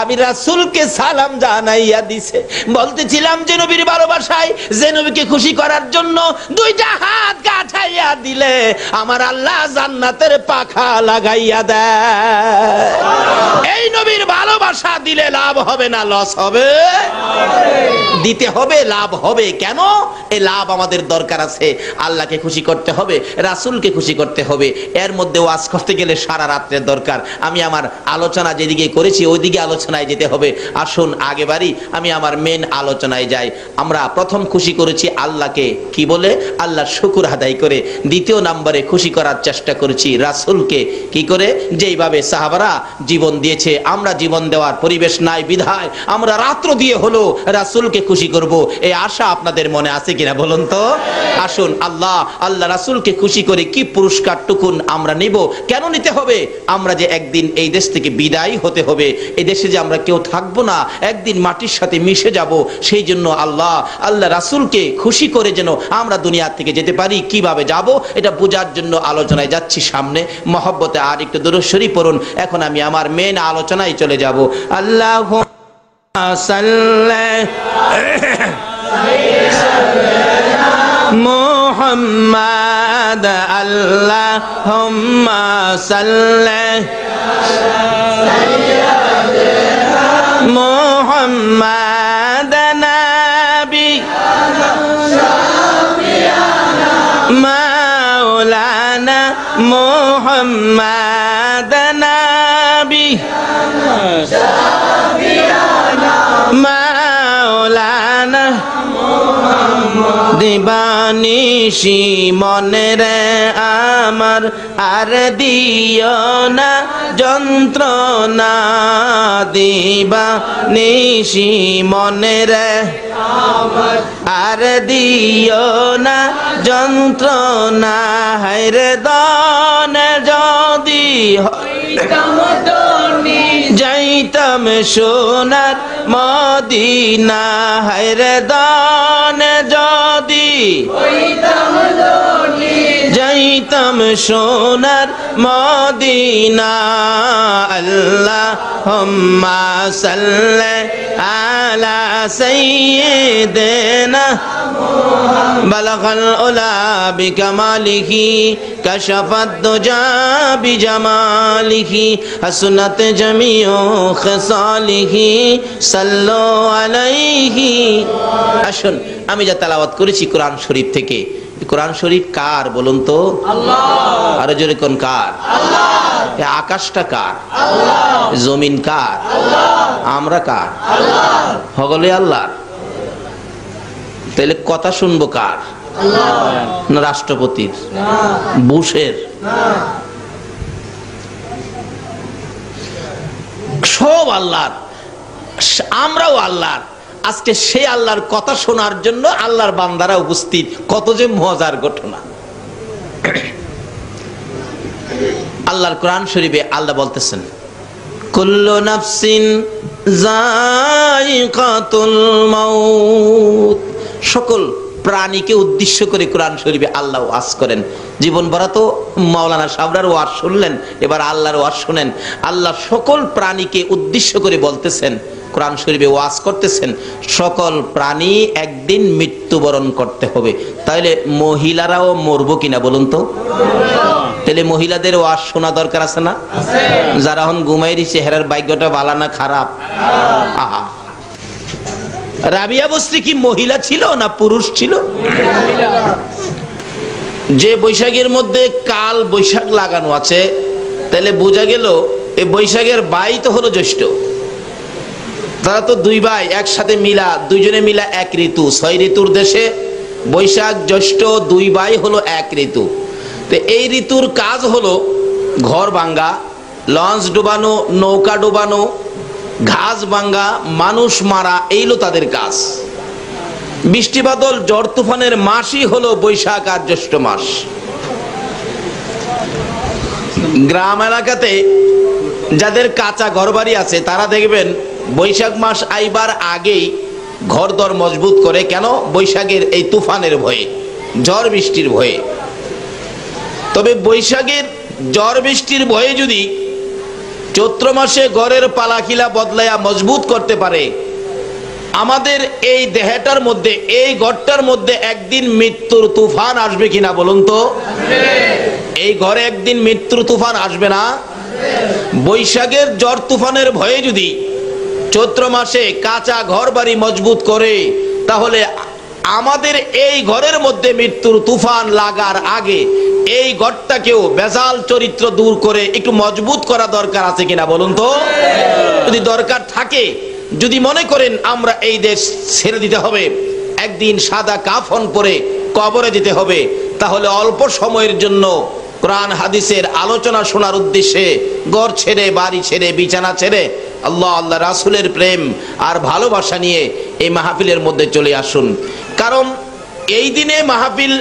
আমি রাসূলকে সালাম জানাইয়া দিছে। বলতেছিলাম যে নবীর ভালোবাসায়, যে নবীকে খুশি করার জন্য দুইটা হাত গাঁথাইয়া দিলে আমার আল্লাহ জান্নাতের পাখা লাগাইয়া দেয়। এই নবীর ভালোবাসা দিলে লাভ হবে না লস হবে? দিতে হবে, লাভ হবে। কেন? এই লাভ আমাদের দরকার আছে। আল্লাহকে খুশি করতে হবে, রাসূলকে খুশি করতে হবে। এর মধ্যে ওয়াজ করতে গেলে সারা রাত্রের দরকার। আমি আমার আলোচনা যেদিকে করেছি ওইদিকে আলোচনায় যেতে হবে। আসুন আগে বাড়ি, আমি আমার মেন আলোচনায় যাই। আমরা প্রথম খুশি করেছি আল্লাহকে, কি বলে? আল্লাহর শুকর আদায় করে। দ্বিতীয় নম্বরে খুশি করার চেষ্টা করেছি রাসূলকে, কি করে? যেইভাবে সাহাবারা জীবন দিয়েছে, আমরা জীবন দেওয়ার পরিবেশ নাই বিধায় আমরা রাত্র দিয়ে হলো রাসূলকে খুশি করব। এই আশা আপনাদের মনে আছে কিনা বলুন তো? আসুন আল্লাহ রাসূলকে খুশি করে কি পুরস্কার টুকুন আমরা নিব। কেন নিতে হবে? আমরা যে একদিন এই দেশ থেকে বিদায় হতে হবে, এই দেশে যে আমরা কেউ থাকবো না, একদিন মাটির সাথে মিশে যাব। সেই জন্য আল্লাহ রাসূলকে খুশি করে যেন আমরা দুনিয়া থেকে যেতে পারি। কিভাবে যাব এটা বোঝার জন্য আলোচনায় যাচ্ছি সামনে। মহব্বতে আর একটু দুরূদ শরীফ পড়ুন। এখন আমি আমার মেন আলোচনায় চলে যাব। আল্লাহুম্মা সাল্লি মুহাম্মাদ, আল্লাহুম্মা সাল্লি মুহাম্মাদ নবী মাওলানা মুহাম্মাদ নবী মাওলানা দিবানিশি মনে রে আমার আর দিও না যন্ত্রণা, দিবানিশি মনে রে আমার আর দিও না যন্ত্রণা। হায়রে দানে যদি যাইতাম সোনার মদিনা, হায়রে দানে যদি যাইতাম সোনার মদিনা। আল্লাহুম্মা সাল্লি আলা সাইয়্যিদিনা বালাগাল উলা বিকামালিহি কাশাফাদ দুজা বিজামালিহি হাসনাত জামিউ খিসালিহি সাল্লু আলাইহি। আসুন আমি যা তেলাওয়াত করেছি কোরআন শরীফ থেকে, কোরআন শরীফ কার বলুন তো? আল্লাহ। আরো জোরে কোন কার? আল্লাহ। এই আকাশটা কার? আল্লাহ। জমিন কার? আল্লাহ। আমরা কার? আল্লাহ। হগলে আল্লাহর। তাহলে কথা শুনবো কার? আল্লাহ। না রাষ্ট্রপতির? না। বুশের? না। সব আল্লাহর, আমরাও আল্লাহর। আজকে সে আল্লাহর কথা শোনার জন্য আল্লাহর বান্দারা উপস্থিত। কত যে মজার ঘটনা। আল্লাহর কোরআন শরীফে আল্লাহ বলতেছেন, কুল্লু নাফসিন যায়িকাতুল মাউত। সকল প্রাণীকে উদ্দেশ্য করে কোরআন শরীফে আল্লাহ ওয়াজ করেন। জীবন ভরা তো মাওলানা সাবরার ওয়াজ শুনলেন, এবার আল্লাহর ওয়াজ শুনেন। আল্লাহ সকল প্রাণীকে উদ্দেশ্য করে বলতেছেন, কোরআন শরীফে ওয়াজ করতেছেন, সকল প্রাণী একদিন মৃত্যুবরণ করতে হবে। তাহলে মহিলারাও মরবো কিনা বলুন তো? তাহলে মহিলাদের ওয়াজ শোনা দরকার আছে না? যারা এখন ঘুমাইরি চেহারার ভাগ্যটা ভালো না খারাপ? আহা, রাবিয়া বস্তি কি মহিলা ছিল না পুরুষ ছিল? যে বৈশাখের মধ্যে কাল বৈশাখ লাগানো আছে, তাহলে বোঝা গেল এই বৈশাখের বাই তো হলো জ্যৈষ্ঠ। তারা তো দুই ভাই একসাথে মিলা, দুইজনে মিলা এক ঋতু। 6 ঋতুর দেশে বৈশাখ জ্যৈষ্ঠ দুই ভাই হলো এক ঋতু। তো এই ঋতুর কাজ হলো ঘর ভাঙ্গা, লঞ্চ ডুবানো, নৌকা ডুবানো, ঘাস ভাঙ্গা, মানুষ মারা, এইলো তাদের কাজ। বৃষ্টি বাদল ঝড় তুফানের মাসই হলো বৈশাখ আর জ্যৈষ্ঠ মাস। গ্রাম এলাকাতে যাদের কাঁচা ঘরবাড়ি আছে তারা দেখবেন বৈশাখ মাস আইবার আগেই ঘরদর মজবুত করে। কেন? বৈশাখের এই তুফানের ভয়ে, ঝড় বৃষ্টির ভয়ে। তবে বৈশাখের ঝড় বৃষ্টির ভয়ে যদি চৈত্র মাসে ঘরের পালাকিলা বদলাইয়া মজবুত করতে পারে, আমাদের এই দেহটার মধ্যে, এই ঘরটার মধ্যে একদিন মৃত্যুর তুফান আসবে কিনা বলুন তো? এই ঘরে একদিন মৃত্যুর তুফান আসবে না? বৈশাখের ঝড় তুফানের ভয়ে যদি চৈত্র মাসে কাঁচা ঘর বাড়ি মজবুত করে, তাহলে আমাদের এই ঘরের মধ্যে মৃত্যুর তুফান লাগার আগে এই ঘরটাকেও বেজাল চরিত্র দূর করে একটু মজবুত করা দরকার আছে কিনা বলুন তো? যদি দরকার থাকে, যদি মনে করেন আমরা এই দেশ ছেড়ে দিতে হবে, একদিন সাদা কাফন পরে কবরে যেতে হবে, তাহলে অল্প সময়ের জন্য কোরআন হাদিসের আলোচনা শোনার উদ্দেশ্যে ঘর ছেড়ে, বাড়ি ছেড়ে, বিছানা ছেড়ে আল্লাহ আল্লাহ রাসূলের প্রেম আর ভালোবাসা নিয়ে এই মাহফিলের মধ্যে চলে আসুন। কারণ এই দিনে মাহফিল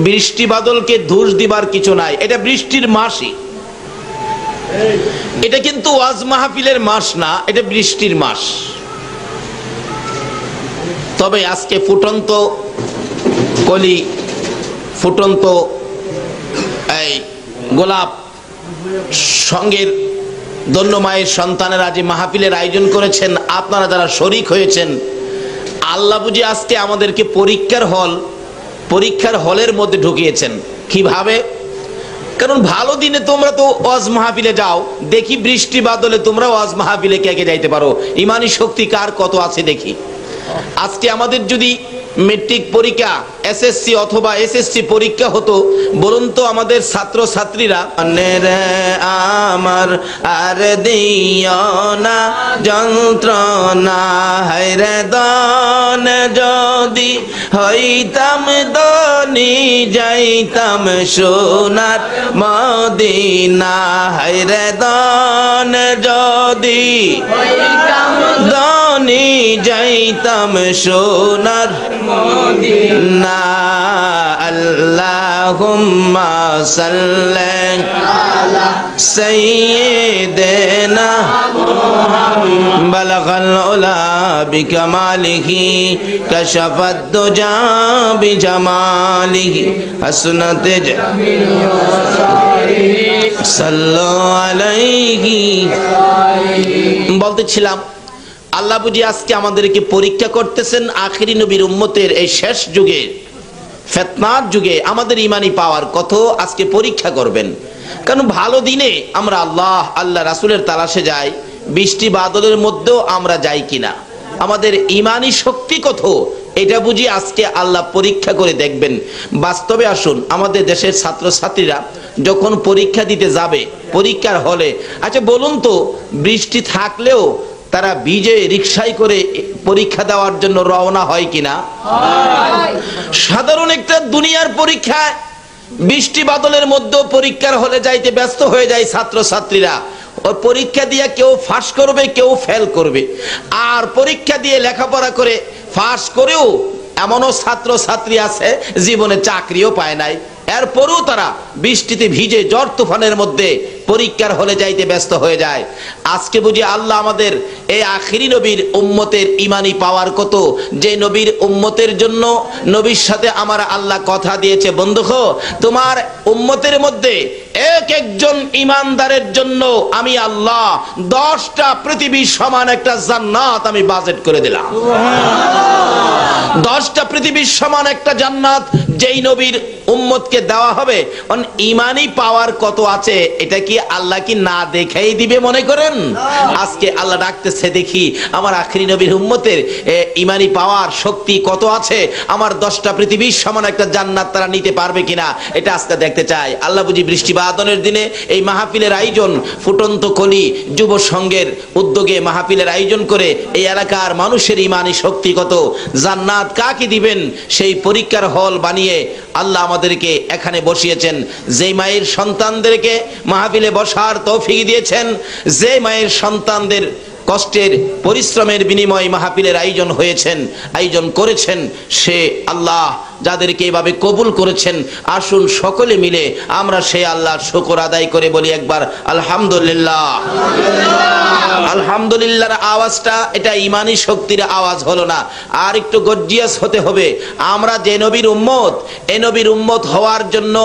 বৃষ্টি বাদলকে দোষ দিবার কিছু নাই, এটা বৃষ্টির মাসই। এটা কিন্তু ওয়াজ মাহফিলের মাস না, এটা বৃষ্টির মাস। তবে আজকে ফুটন্ত কলি, ফুটন্ত এই গোলাপ সঙ্গের ধন্য মায়ের সন্তানেরা যে মাহফিলের আয়োজন করেছেন, আপনারা যারা শরীক হয়েছেন, আল্লাহ বুঝি আজকে আমাদেরকে পরীক্ষার হলের মধ্যে ঢুকিয়েছেন। কিভাবে? কারণ ভালো দিনে তোমরা তো ওয়াজ মাহফিলে যাও, দেখি বৃষ্টি বাদলে তোমরা ওয়াজ মাহফিলে কে কে যাইতে পারো, ইমানি শক্তি কার কত আছে দেখি। আজকে আমাদের যদি মেট্রিক পরীক্ষা, এসএসসি অথবা এসএসসি পরীক্ষা হতো, বলুন তো আমাদের ছাত্র ছাত্রীরা আমার আর দিও না যন্ত্রণা, হায়রে দন যদি হইতাম দনি, যাইতাম সোনার মদিনা, হায়রে দন যদি হইতাম দনি, যাইতাম সোনার মদিনা। আল্লাহুম্মা সাল্লি আলা সাইয়্যিদিনা মুহাম্মাদ, বালাগাল উলা বিকামালিহি, কাশাফাদ দুজা বিজামালিহি, হাসনাত সাল্লু আলাইহি। বলতেছিলাম আল্লাহ বুঝি আজকে আমাদেরকে পরীক্ষা করতেছেন আখিরি নবীর উম্মতের এই শেষ যুগে, ফিতনার যুগে আমাদের ইমানি পাওয়ার কত আজকে পরীক্ষা করবেন। কারণ ভালো দিনে আমরা আল্লাহ রাসূলের তালাশে যাই, বৃষ্টি বাদলের মধ্যেও আমরা যাই কিনা, আমাদের ইমানি শক্তি কত, এটা বুঝি আজকে আল্লাহ পরীক্ষা করে দেখবেন। বাস্তবে আসুন, আমাদের দেশের ছাত্র ছাত্রীরা যখন পরীক্ষা দিতে যাবে পরীক্ষার হলে, আচ্ছা বলুন তো, বৃষ্টি থাকলেও তারা ভিজে রিকশায় করে পরীক্ষা দেওয়ার জন্য রওনা হয় কিনা? সাধারণ একটা দুনিয়ার পরীক্ষায় বৃষ্টি বাদলের মধ্যেও পরীক্ষার হলে যাইতে ব্যস্ত হয়ে যায় ছাত্র ছাত্রীরা। ওই পরীক্ষা দিয়ে কেউ পাস করবে, কেউ ফেল করবে। আর পরীক্ষা দিয়ে লেখাপড়া করে পাস করেও এমনও ছাত্র ছাত্রী আছে জীবনে চাকরিও পায় নাই, এরপরেও তারা বৃষ্টিতে ভিজে ঝড় তুফানের মধ্যে পরীক্ষার হলে যাইতে ব্যস্ত হয়ে যায়। আজকে বুঝি আল্লাহ আমাদের এই আখিরি নবীর উম্মতের ইমানি পাওয়ার কত, যে নবীর উম্মতের জন্য নবীর সাথে আমার আল্লাহ কথা দিয়েছে, বন্ধুগো তোমার উম্মতের মধ্যে এক একজন ইমানদারের জন্য আমি আল্লাহ 10টা পৃথিবীর সমান একটা জান্নাত আমি বাজেট করে দিলাম। 10টা পৃথিবীর সমান একটা জান্নাত যেই নবীর উম্মতকে দেওয়া হবে। ইমানি পাওয়ার কত আছে এটা কি আল্লাহ কি না দেখাই দিবে মনে করেন? আজকে আল্লাহ ডাকতেছে, দেখি আমার আখিরি নবীর উম্মতের ইমানি পাওয়ার শক্তি কত আছে, আমার 10টা পৃথিবীর সমান একটা জান্নাত তারা নিতে পারবে কিনা, এটা আজকে দেখতে চাই। আল্লাহ বুঝি বৃষ্টি বাদনের দিনে এই মাহফিলের আয়োজন, ফুটন্ত কলি যুব সংঘের উদ্যোগে মাহফিলের আয়োজন করে এই এলাকার মানুষের ইমানি শক্তি কত, জান্নাত কাকে দিবেন সেই পরীক্ষার হল বানিয়ে বানিয়ে আল্লাহ আমাদেরকে এখানে বসিয়েছেন। যেই মায়ের সন্তানদেরকে মাহফিলে বসার তৌফিক দিয়েছেন, যে মায়ের সন্তানদের কষ্টের পরিশ্রমের বিনিময়ে মাহফিলের আয়োজন করেছেন, সে আল্লাহ যাদেরকে এভাবে কবুল করেছেন, আসুন সকলে মিলে আমরা সেই আল্লাহর শুকর আদায় করে বলি একবার আলহামদুলিল্লাহ। আলহামদুলিল্লাহর আওয়াজটা এটা ইমানি শক্তির আওয়াজ হলো না, আর একটু গর্জিয়াস হতে হবে। আমরা যে নবীর উম্মত, এ নবীর উম্মত হওয়ার জন্য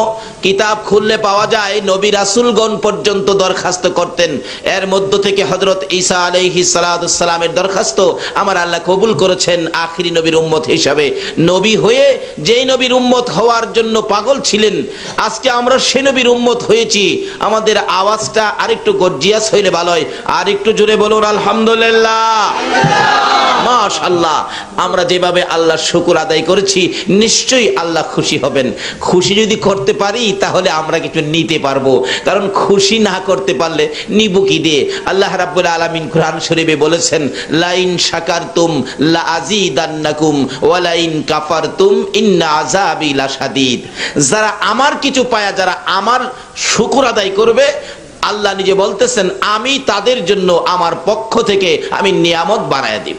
কিতাব খুললে পাওয়া যায় নবী রাসূলগণ পর্যন্ত দরখাস্ত করতেন। এর মধ্য থেকে হযরত ঈসা আলাইহিস সালাতু সালামের দরখাস্ত আমার আল্লাহ কবুল করেছেন আখিরি নবীর উম্মত হিসাবে। নবী হয়ে যেই নবীর উম্মত হওয়ার জন্য পাগল ছিলেন, আজকে আমরা সে নবীর উম্মত হয়েছি। আমাদের আওয়াজটা আরেকটু গর্জিয়াস হইলে ভালো হয়। আর একটু জোরে বলুন আলহামদুলিল্লাহ, মাশাআল্লাহ। আমরা যেভাবে আল্লাহর শুকর আদায় করেছি, নিশ্চয়ই আল্লাহ খুশি হবেন। খুশি যদি করতে পারি তাহলে আমরা কিছু নিতে পারবো, কারণ খুশি না করতে পারলে নিব কি দিয়ে? আল্লাহ রাব্বুল আলামিন কোরআন শরীফে বলেছেন, লাইন শাকারতুম লা আযীদান্নাকুম ওয়া লাইন কাফারতুম ইন্না আযাবি লাশাদীদ। যারা আমার কিছু পায়া, যারা আমার শুকর আদায় করবে, আল্লাহ নিজে বলতেছেন আমি তাদের জন্য আমার পক্ষ থেকে আমি নিয়ামত বাড়ায় দিব।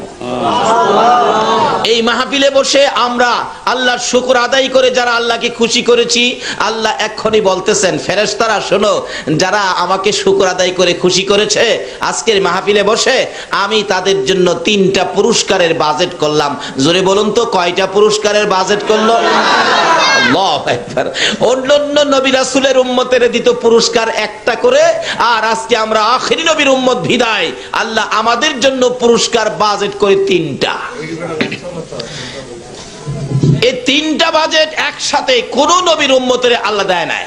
এই মাহফিলে বসে আমরা আল্লাহর শুকর আদায় করে যারা আল্লাহকে খুশি করেছি, আল্লাহ এক্ষুনি বলতেছেন ফেরেশতারা শোনো, যারা আমাকে শুকর আদায় করে খুশি করেছে আজকের মাহফিলে বসে, আমি তাদের জন্য 3টা পুরস্কারের বাজেট করলাম। জোরে বলুন তো কয়টা পুরস্কারের বাজেট করলো? আল্লাহু আকবার। অন্যান্য নবী রাসূলের উম্মতের দিত পুরস্কার একটা করে, আর আজকে আমরা আখিরি নবীর উম্মত বিদায়, আল্লাহ আমাদের জন্য পুরস্কার বাজেট করে 3টা। এই 3টা বাজেট একসাথে কোন নবীর উম্মতের আল্লাহ দেয় নাই।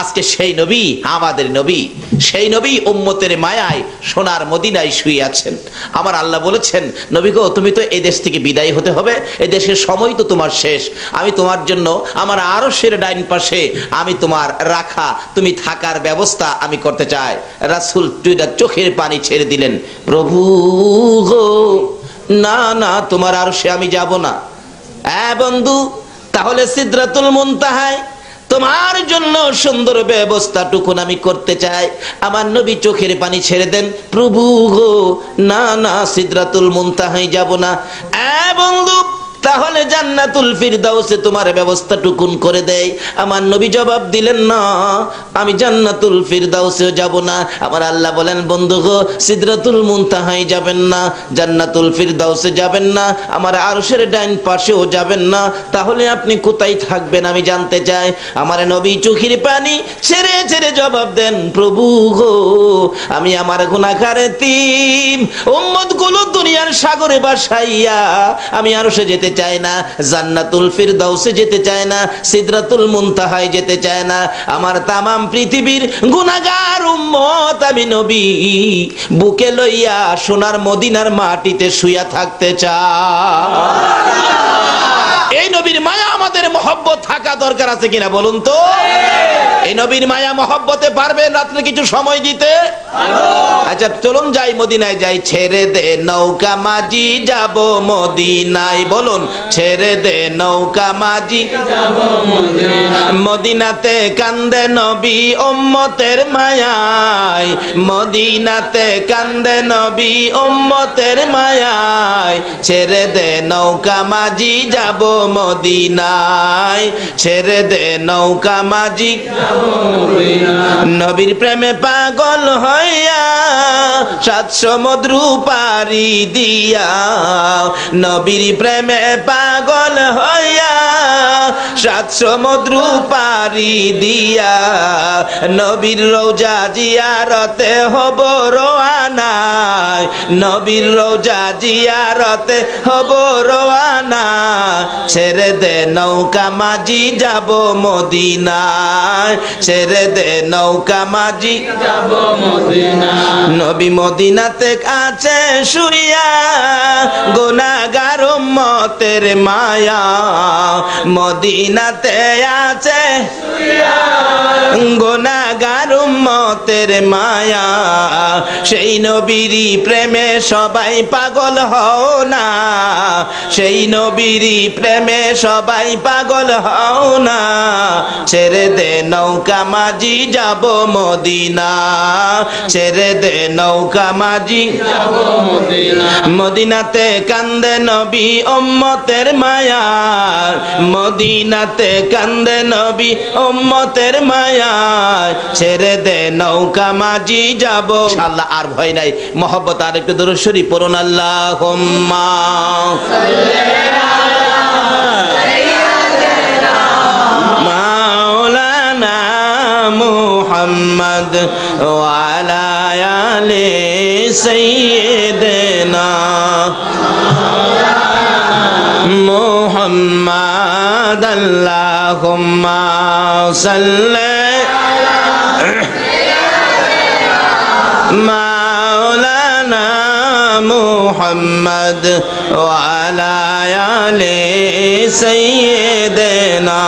আজকে সেই নবী, আমাদের নবী, সেই নবী উম্মতের মায়ায় সোনার মদিনায় শুয়ে আছেন। আমার আল্লাহ বলেছেন, নবী গো, তুমি তো এই দেশ থেকে বিদায় হতে হবে, এই দেশের সময় তো তোমার শেষ। আমি তোমার জন্য আমার আরশের ডাইন পাশে আমি তোমার রাখা, তুমি থাকার ব্যবস্থা আমি করতে চাই। রাসূল দুইটা চোখের পানি ছেড়ে দিলেন, প্রভু গো, না না, তোমার আরশে আমি যাব না। বন্ধু, তাহলে সিদরাতুল মুনতাহায় তোমার জন্য সুন্দর ব্যবস্থাটুকুন আমি করতে চাই। আমার নবী চোখের পানি ছেড়ে দেন, প্রভু গো, না না, সিদরাতুল মুনতাহায় যাব না। বন্ধু, তাহলে জান্নাতুল ফিরদাউসে তোমার ব্যবস্থাটুকুন করে দেয়। আমার নবী জবাব দিলেন, না, আমি জান্নাতুল ফিরদাউসেও যাব না। আমার আল্লাহ বলেন, বন্ধু গো, সিদরাতুল মুনতাহায় যাবেন না, জান্নাতুল ফিরদাউসে যাবেন না, আমার আরশের ডাইন পাশেও যাবেন না, তাহলে আপনি কোথায় থাকবেন আমি জানতে চাই। আমার নবী চোখের পানি ছেড়ে ছেড়ে জবাব দেন, প্রভু গো, আমি আমার গুনাহগার এতিম উম্মতগুলো দুনিয়ার সাগরে ভাসাইয়া আমি আরশে যেতে চায় না, জান্নাতুল ফিরদাউসে যেতে চায় না, সিদরাতুল মুনতাহায় যেতে চায় না। আমার তামাম পৃথিবীর গুনাহগার উম্মত আমি নবী বুকে লইয়া সোনার মদিনার মাটিতে শুইয়া থাকতে চাই। এই নবীর মায়া আমাদের মহব্বত থাকা দরকার আছে কিনা বলুন তো? এই নবীর মায়া মহব্বতে পারবেন রাত্রে কিছু সময় দিতে? আচ্ছা চলুন যাই, মদিনায় যাই। ছেড়ে দে নৌকা মাঝি যাব মদিনায়, বলুন ছেড়ে দে নৌকা মাঝি যাব মদিনায়, মদিনাতে কান্দে নবী উম্মতের মায়ায়, মদিনাতে কান্দে নবী উম্মতের মায়ায়, ছেড়ে দে নৌকা মাঝি যাব মদিনায়, ছেড়ে দে নৌকা মাঝি যাব মদিনায়। নবীর প্রেমে পাগল হইয়া 7 সমুদ্র পারি দিয়া, নবীর প্রেমে পাগল হইয়া 7 সমুদ্র পারি দিয়া, নবীর রওজা জিয়ারতে হব রওয়ানা, নবীর রওজা জিয়ারতে হব রওয়ানা, ছেড়ে দে নৌকা মাঝি যাব মদিনায়, ছেড়ে দে নৌকা মাঝি যাব মদিনায়। নবী মদিনাতে আছে শুইয়া গুনাহগার উম্মতের মায়া, মদিনাতে আছে শুইয়া গুনাহগার উম্মত উম্মতের মায়া, সেই নবীরই প্রেমে সবাই পাগল হও না, সেই নবীরই প্রেমে সবাই পাগল হও না। ছেড়ে দে নৌকা মাঝি যাব মদিনা, ছেড়ে দে নৌকা মাঝি যাব মদিনা। মদিনাতে কান্দে নবী উম্মতের মায়া, মদিনাতে কান্দে নবী উম্মতের মায়া, ছেড়ে দে নৌকা মাঝি যাব। আল্লাহ আর ভয় নাই, মহব্বত আর একটু দরুদ শরীফ পড়ুন। আল্লাহুম্মা মাওলানা মুহাম্মদ ওয়া আলা আলি সাইয়্যিদিনা মুহাম্মদ। আল্লাহুম্মা সাল্লি মাওলানা মুহাম্মদ ওয়া আলা আলি সাইয়্যিদিনা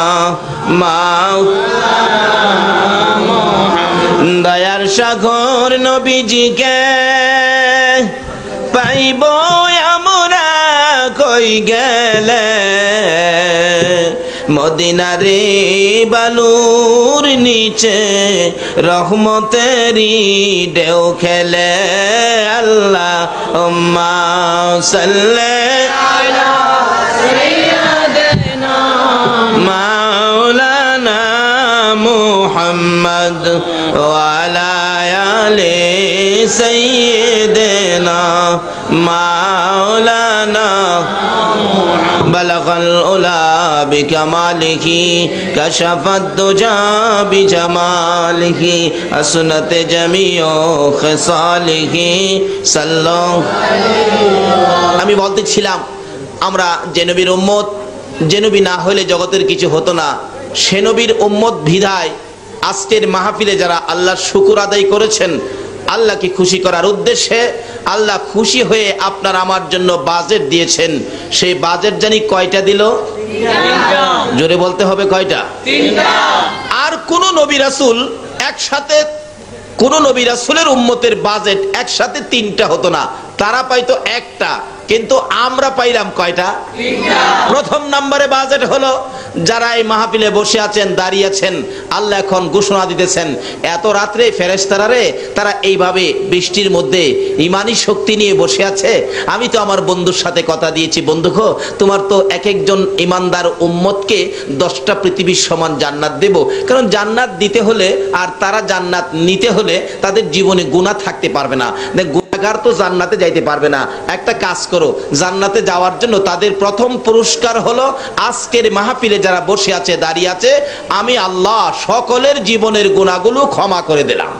দয়ার সাগর নবীজিকে পাইব আমরা কই গেলে, মদিনারে বালুর নিচে রহমতেরি ঢেউ খেলে। আল্লাহুম্মা সাল্লি আলা সাইয়্যিদিনা মাওলানা মুহাম্মদ ওয়া আলা আলি সাইয়্যিদিনা মাওলানা। বালাগাল উলা বিকামালিহি কাশাফাদ দুজা বিজামালিহি আসনাতে জামিউ খিসালিহি সাল্লাল্লাহু আলাইহি। আমি বলতেছিলাম আমরা যে নবীর উম্মত, যে নবী না হলে জগতের কিছু হতো না, সে নবীর উম্মত বিধায় আজকের মাহফিলে যারা আল্লাহর শুকর আদায় করেছেন, আল্লাহকে খুশি করার উদ্দেশ্যে আল্লাহ খুশি হয়ে আপনার আমার জন্য বাজেট দিয়েছেন। সেই বাজেট জানি কয়টা দিল? জোরে বলতে হবে কয়টা? আর কোন নবী রাসূল একসাথে, কোন নবী রাসূলের উম্মতের বাজেট একসাথে তিনটা হতো না, তারা পাইতো একটা, কিন্তু আমরা পাইলাম কয়টা? প্রথম নম্বরে বাজেট হলো যারা এই মাহফিলে বসে আছেন, দাঁড়িয়ে আছেন, আল্লাহ এখন ঘোষণা দিতেছেন এত রাত্রে ফেরেশতারা রে, তারা এইভাবে বৃষ্টির মধ্যে ইমানি শক্তি নিয়ে বসে আছে। আমি তো আমার বন্ধুর সাথে কথা দিয়েছি, বন্ধু গো তোমার তো এক একজন ইমানদার উম্মতকে 10টা পৃথিবীর সমান জান্নাত দেব, কারণ জান্নাত দিতে হলে আর তারা জান্নাত নিতে হলে তাদের জীবনে গুনাহ থাকতে পারবে না, গুনাহগার তো জান্নাতে যাইতে পারবে না। একটা কাজ করো, জান্নাতে যাওয়ার জন্য তাদের প্রথম পুরস্কার হলো আজকের মাহফিলে যারা বসে আছে, দাঁড়িয়ে আছে, আমি আল্লাহ সকলের জীবনের গুনাহগুলো ক্ষমা করে দিলাম।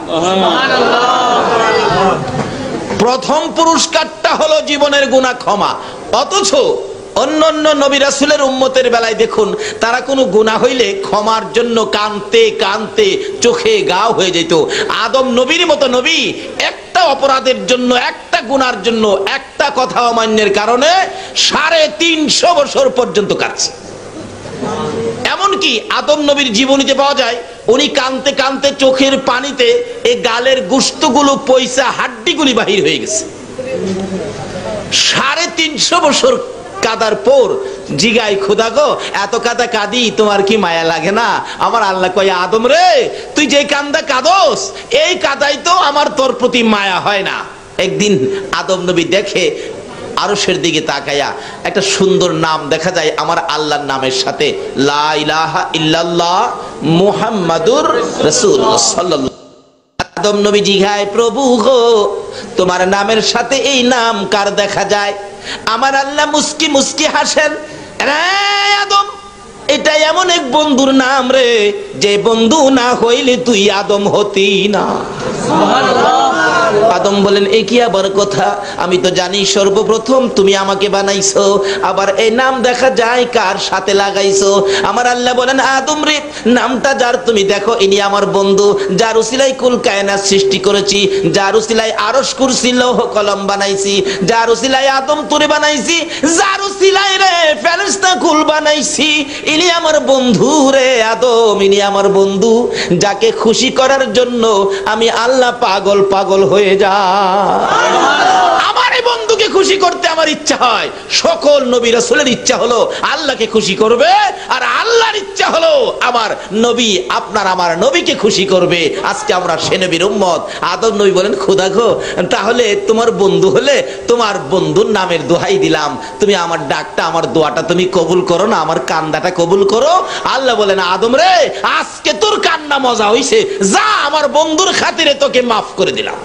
প্রথম পুরস্কারটা হলো জীবনের গুনাহ ক্ষমা। অথচ অন্যান্য নবী রাসূলের উম্মতের বেলায় দেখুন, তারা কোনো গুনাহ হইলে ক্ষমার জন্য কানতে কানতে চোখে গাও হয়ে যেত। আদম নবীর মতো নবী একটা অপরাধের জন্য, একটা গুনার জন্য, একটা কথা অমান্যের কারণে 350 বছর পর্যন্ত কাটছে। এমনকি আদম নবীর জীবনীতে পাওয়া যায় উনি কানতে কানতে চোখের পানিতে এই গালের গোশতগুলো পয়সা হাড্ডিগুলি বাহির হয়ে গেছে। 350 বছর কাদার পর জিগাই, খোদা গো এত কাদা কাঁদি তোমার কি মায়া লাগে না? আমার আল্লাহ কয়, আদম রে তুই যে কান্দা কাঁদোস এই কাদাই তো আমার তোর প্রতি মায়া হয় না। একদিন আদম নবী দেখে আরশের দিকে তাকায়া একটা সুন্দর নাম দেখা যায় আমার আল্লাহর নামের সাথে, লা ইলাহা ইল্লাল্লাহ মুহাম্মাদুর রাসূলুল্লাহ সাল্লাল্লাহু। আদম নবী জিগায়, প্রভু গো তোমার নামের সাথে এই নাম কার দেখা যায়? আমার আল্লাহ মুস্কি মুস্কি হাসেন, রে আদম এটা এমন এক বন্ধুর নাম রে, যে বন্ধু না হইলে তুই আদম হতি না। সুবহানাল্লাহ। আদম বলেন এ কি আবার কথা, আমি তো জানি সর্বপ্রথম তুমি আমাকে বানাইছো, আবার এই নাম দেখা যায় কার সাথে লাগাইছো। আমার আল্লাহ বলেন আদম রে, নামটা যার তুমি দেখো ইনি আমার বন্ধু, যার উসিলায় কুল কায়নাত সৃষ্টি করেছি, যার উসিলায় আরশ কুরসি লৌহ কলম বানাইছি, যার উসিলায় আদম তুরে বানাইছি, যার উসিলায় রে ফেরেশতা কুল বানাইছি, ইনি আমার বন্ধু রে আদম, ইনি আমার বন্ধু, যাকে খুশি করার জন্য আমি আল্লাহ পাগল পাগল হয়ে যায়। আমার এই বন্ধুকে খুশি করতে আমার ইচ্ছা হয়। সকল নবী রাসূলের ইচ্ছা হলো আল্লাহকে খুশি করবে, আর আল্লাহর ইচ্ছা হলো আমার নবী আপনার আমার নবীকে খুশি করবে। আজকে আমরা সে নবীর উম্মত। আদম নবী বলেন খোদা গো, তাহলে তোমার বন্ধু হলে তোমার বন্ধুর নামের দোহাই দিলাম, তুমি আমার ডাকটা আমার দোয়াটা তুমি কবুল করো না, আমার কান্দাটা কবুল করো। আল্লাহ বলেন আদম রে, আজকে তোর কান্না মজা হইছে, যা আমার বন্ধুর খাতিরে তোকে মাফ করে দিলাম।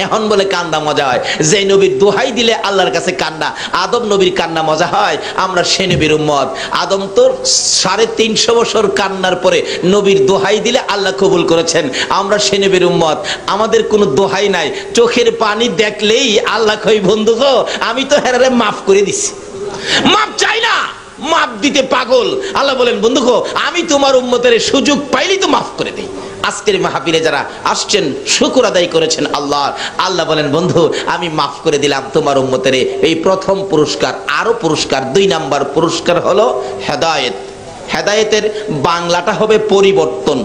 এখন বলে কান্না মজা হয়, যে নবীর দোহাই দিলে আল্লাহর কাছে কান্না, আদম নবীর কান্না মজা হয়। আমরা সে নবীর উম্মত। আদম তো 350 বছর কান্নার পরে নবীর দোহাই দিলে আল্লাহ কবুল করেছেন। আমরা সে নবীর উম্মত, আমাদের কোনো দোহাই নাই, চোখের পানি দেখলেই আল্লাহ কই বন্ধু গো আমি তো হেরারে মাফ করে দিছি, মাফ চাই না, মাফ দিতে পাগল। আল্লাহ বলেন বন্ধু গো আমি তোমার উম্মতের সুযোগ পাইলেই তো মাফ করে দেই। আজকের মাহফিলে যারা আসছেন শুকর আদায় করেছেন আল্লাহর, আল্লাহ বলেন বন্ধু আমি মাফ করে দিলাম তোমার উম্মতের। এই প্রথম পুরস্কার। আরো পুরস্কার, 2 নাম্বার পুরস্কার হলো হেদায়েত। হেদায়েতের বাংলাটা হবে পরিবর্তন।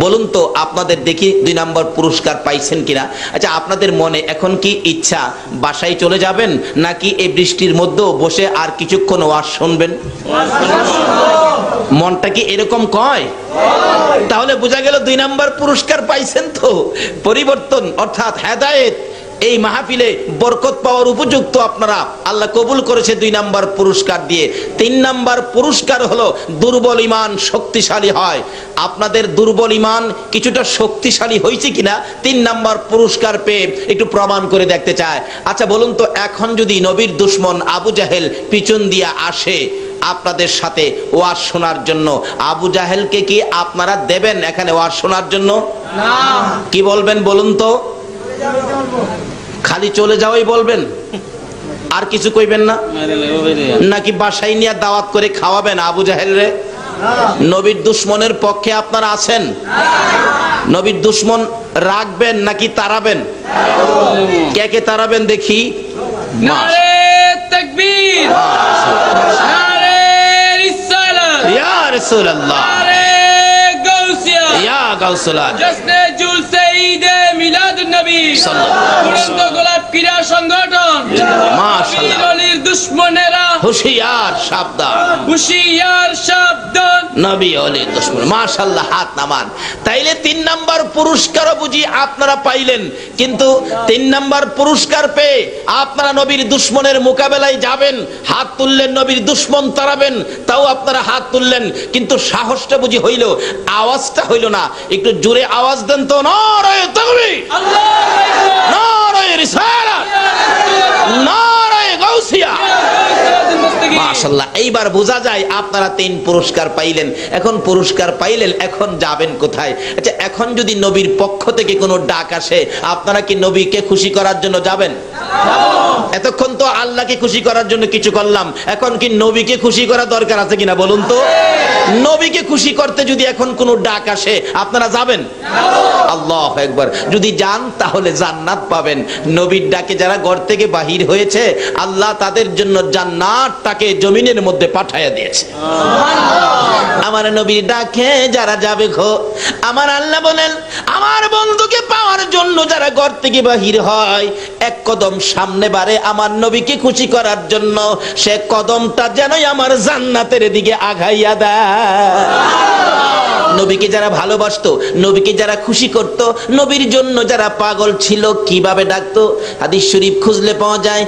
বলুন তো আপনাদের দেখি 2 নাম্বার পুরস্কার পাইছেন কিনা। আচ্ছা আপনাদের মনে এখন কি ইচ্ছা বাসায় চলে যাবেন, নাকি এই বৃষ্টির মধ্যেও বসে আর কিছুক্ষণ ওয়াজ শুনবেন? মনটা কি এরকম কয়? তাহলে বোঝা গেল 2 নাম্বার পুরস্কার পাইছেন তো, পরিবর্তন অর্থাৎ হেদায়েত। এই মাহফিলে বরকত পাওয়ার উপযুক্ত আপনারা, আল্লাহ কবুল করেছে 2 নাম্বার পুরস্কার দিয়ে। 3 নাম্বার পুরস্কার হলো দুর্বল ঈমান শক্তিশালী হয়। আপনাদের দুর্বল ঈমান কিছুটা শক্তিশালী হয়েছে কিনা 3 নাম্বার পুরস্কার পেয়ে একটু প্রমাণ করে দেখতে চায়। আচ্ছা বলুন তো, এখন যদি নবীর দুশমন আবু জাহেল পিছন দিয়ে আসে আপনাদের সাথে ওয়াজ শোনার জন্য, আবু জাহেলকে কি আপনারা দেবেন এখানে ওয়াজ শোনার জন্য? না। কি বলবেন বলুন তো? খালি চলে যাওয়াই বলবেন, আর কিছু কইবেন না? নাকি বাসায় নিয়ে দাওয়াত করে খাওয়াবেন আবু জাহেল রে? নবীর দুশমনের পক্ষে আপনারা আছেন? নবীর দুশমন রাখবেন নাকি তাড়াবেন? কে কে তাড়াবেন দেখি? নারে তাকবীর, নারে রিসালাত, ইয়া রাসূলুল্লাহ, নারে গাউসিয়া, ইয়া গাউসুল্লাহ, জশ্নে জুলসে ঈদে মিলাদুন নবী তুরন্ত গোলাপ ক্রীড়া সংগঠন মাশাআল্লাহ। নবীর দুশমনেরা হুশিয়ার সাবধান, হুশিয়ার সাবধান, নবী ওলির দুশমন। মাশাআল্লাহ, হাত নামান। তাইলে 3 নাম্বার পুরস্কারও বুঝি আপনারা পাইলেন, কিন্তু 3 নাম্বার পুরস্কার পেয়ে আপনারা নবীর দুশমনের মোকাবেলায় যাবেন, হাত তুললেন, নবীর দুশমন তাড়াবেন, তাও আপনারা হাত তুললেন, কিন্তু সাহসটা বুঝি হইল, আওয়াজটা হইল না। একটু জোরে আওয়াজ দেন তো, নারায়ে তাকবীর, আল্লাহু আকবার, নারায়ে রিসালাত, নারায়ে গাউসিয়া। মাশাআল্লাহ, এইবার বোঝা যায় আপনারা 3 পুরস্কার পাইলেন। এখন পুরস্কার পাইলেন, এখন যাবেন কোথায়? আচ্ছা এখন যদি নবীর পক্ষ থেকে কোনো ডাক আসে, আপনারা কি নবীকে খুশি করার জন্য যাবেন? এতক্ষণ তো আল্লাহকে খুশি করার জন্য কিছু করলাম, এখন কি নবীকে খুশি করা দরকার আছে কিনা বলুন তো? নবীকে খুশি করতে যদি এখন কোনো ডাক আসে আপনারা যাবেন? আল্লাহু আকবার। যদি যান তাহলে জান্নাত পাবেন। নবীর ডাকে যারা ঘর থেকে বাহির হয়েছে, আল্লাহ তাদের জন্য জান্নাতটাকে জমিনের মধ্যে পাঠায়া দিয়েছে। আমার নবীর ডাকে যারা যাবে গো, আমার আল্লাহ বলেন আমার বন্ধুকে পাওয়ার জন্য যারা ঘর থেকে বাহির হয়, এক কদম সামনে বাড়ে আমার নবীকে খুশি করার জন্য, সে কদমটা যেনই আমার জান্নাতের দিকে আগাইয়া দেয়। নবীকে যারা ভালোবাসতো, নবীকে যারা খুশি করত, নবীর জন্য যারা পাগল ছিল, কিভাবে ডাকতো? হাদিস শরীফ খুঁজলে পাওয়া যায়।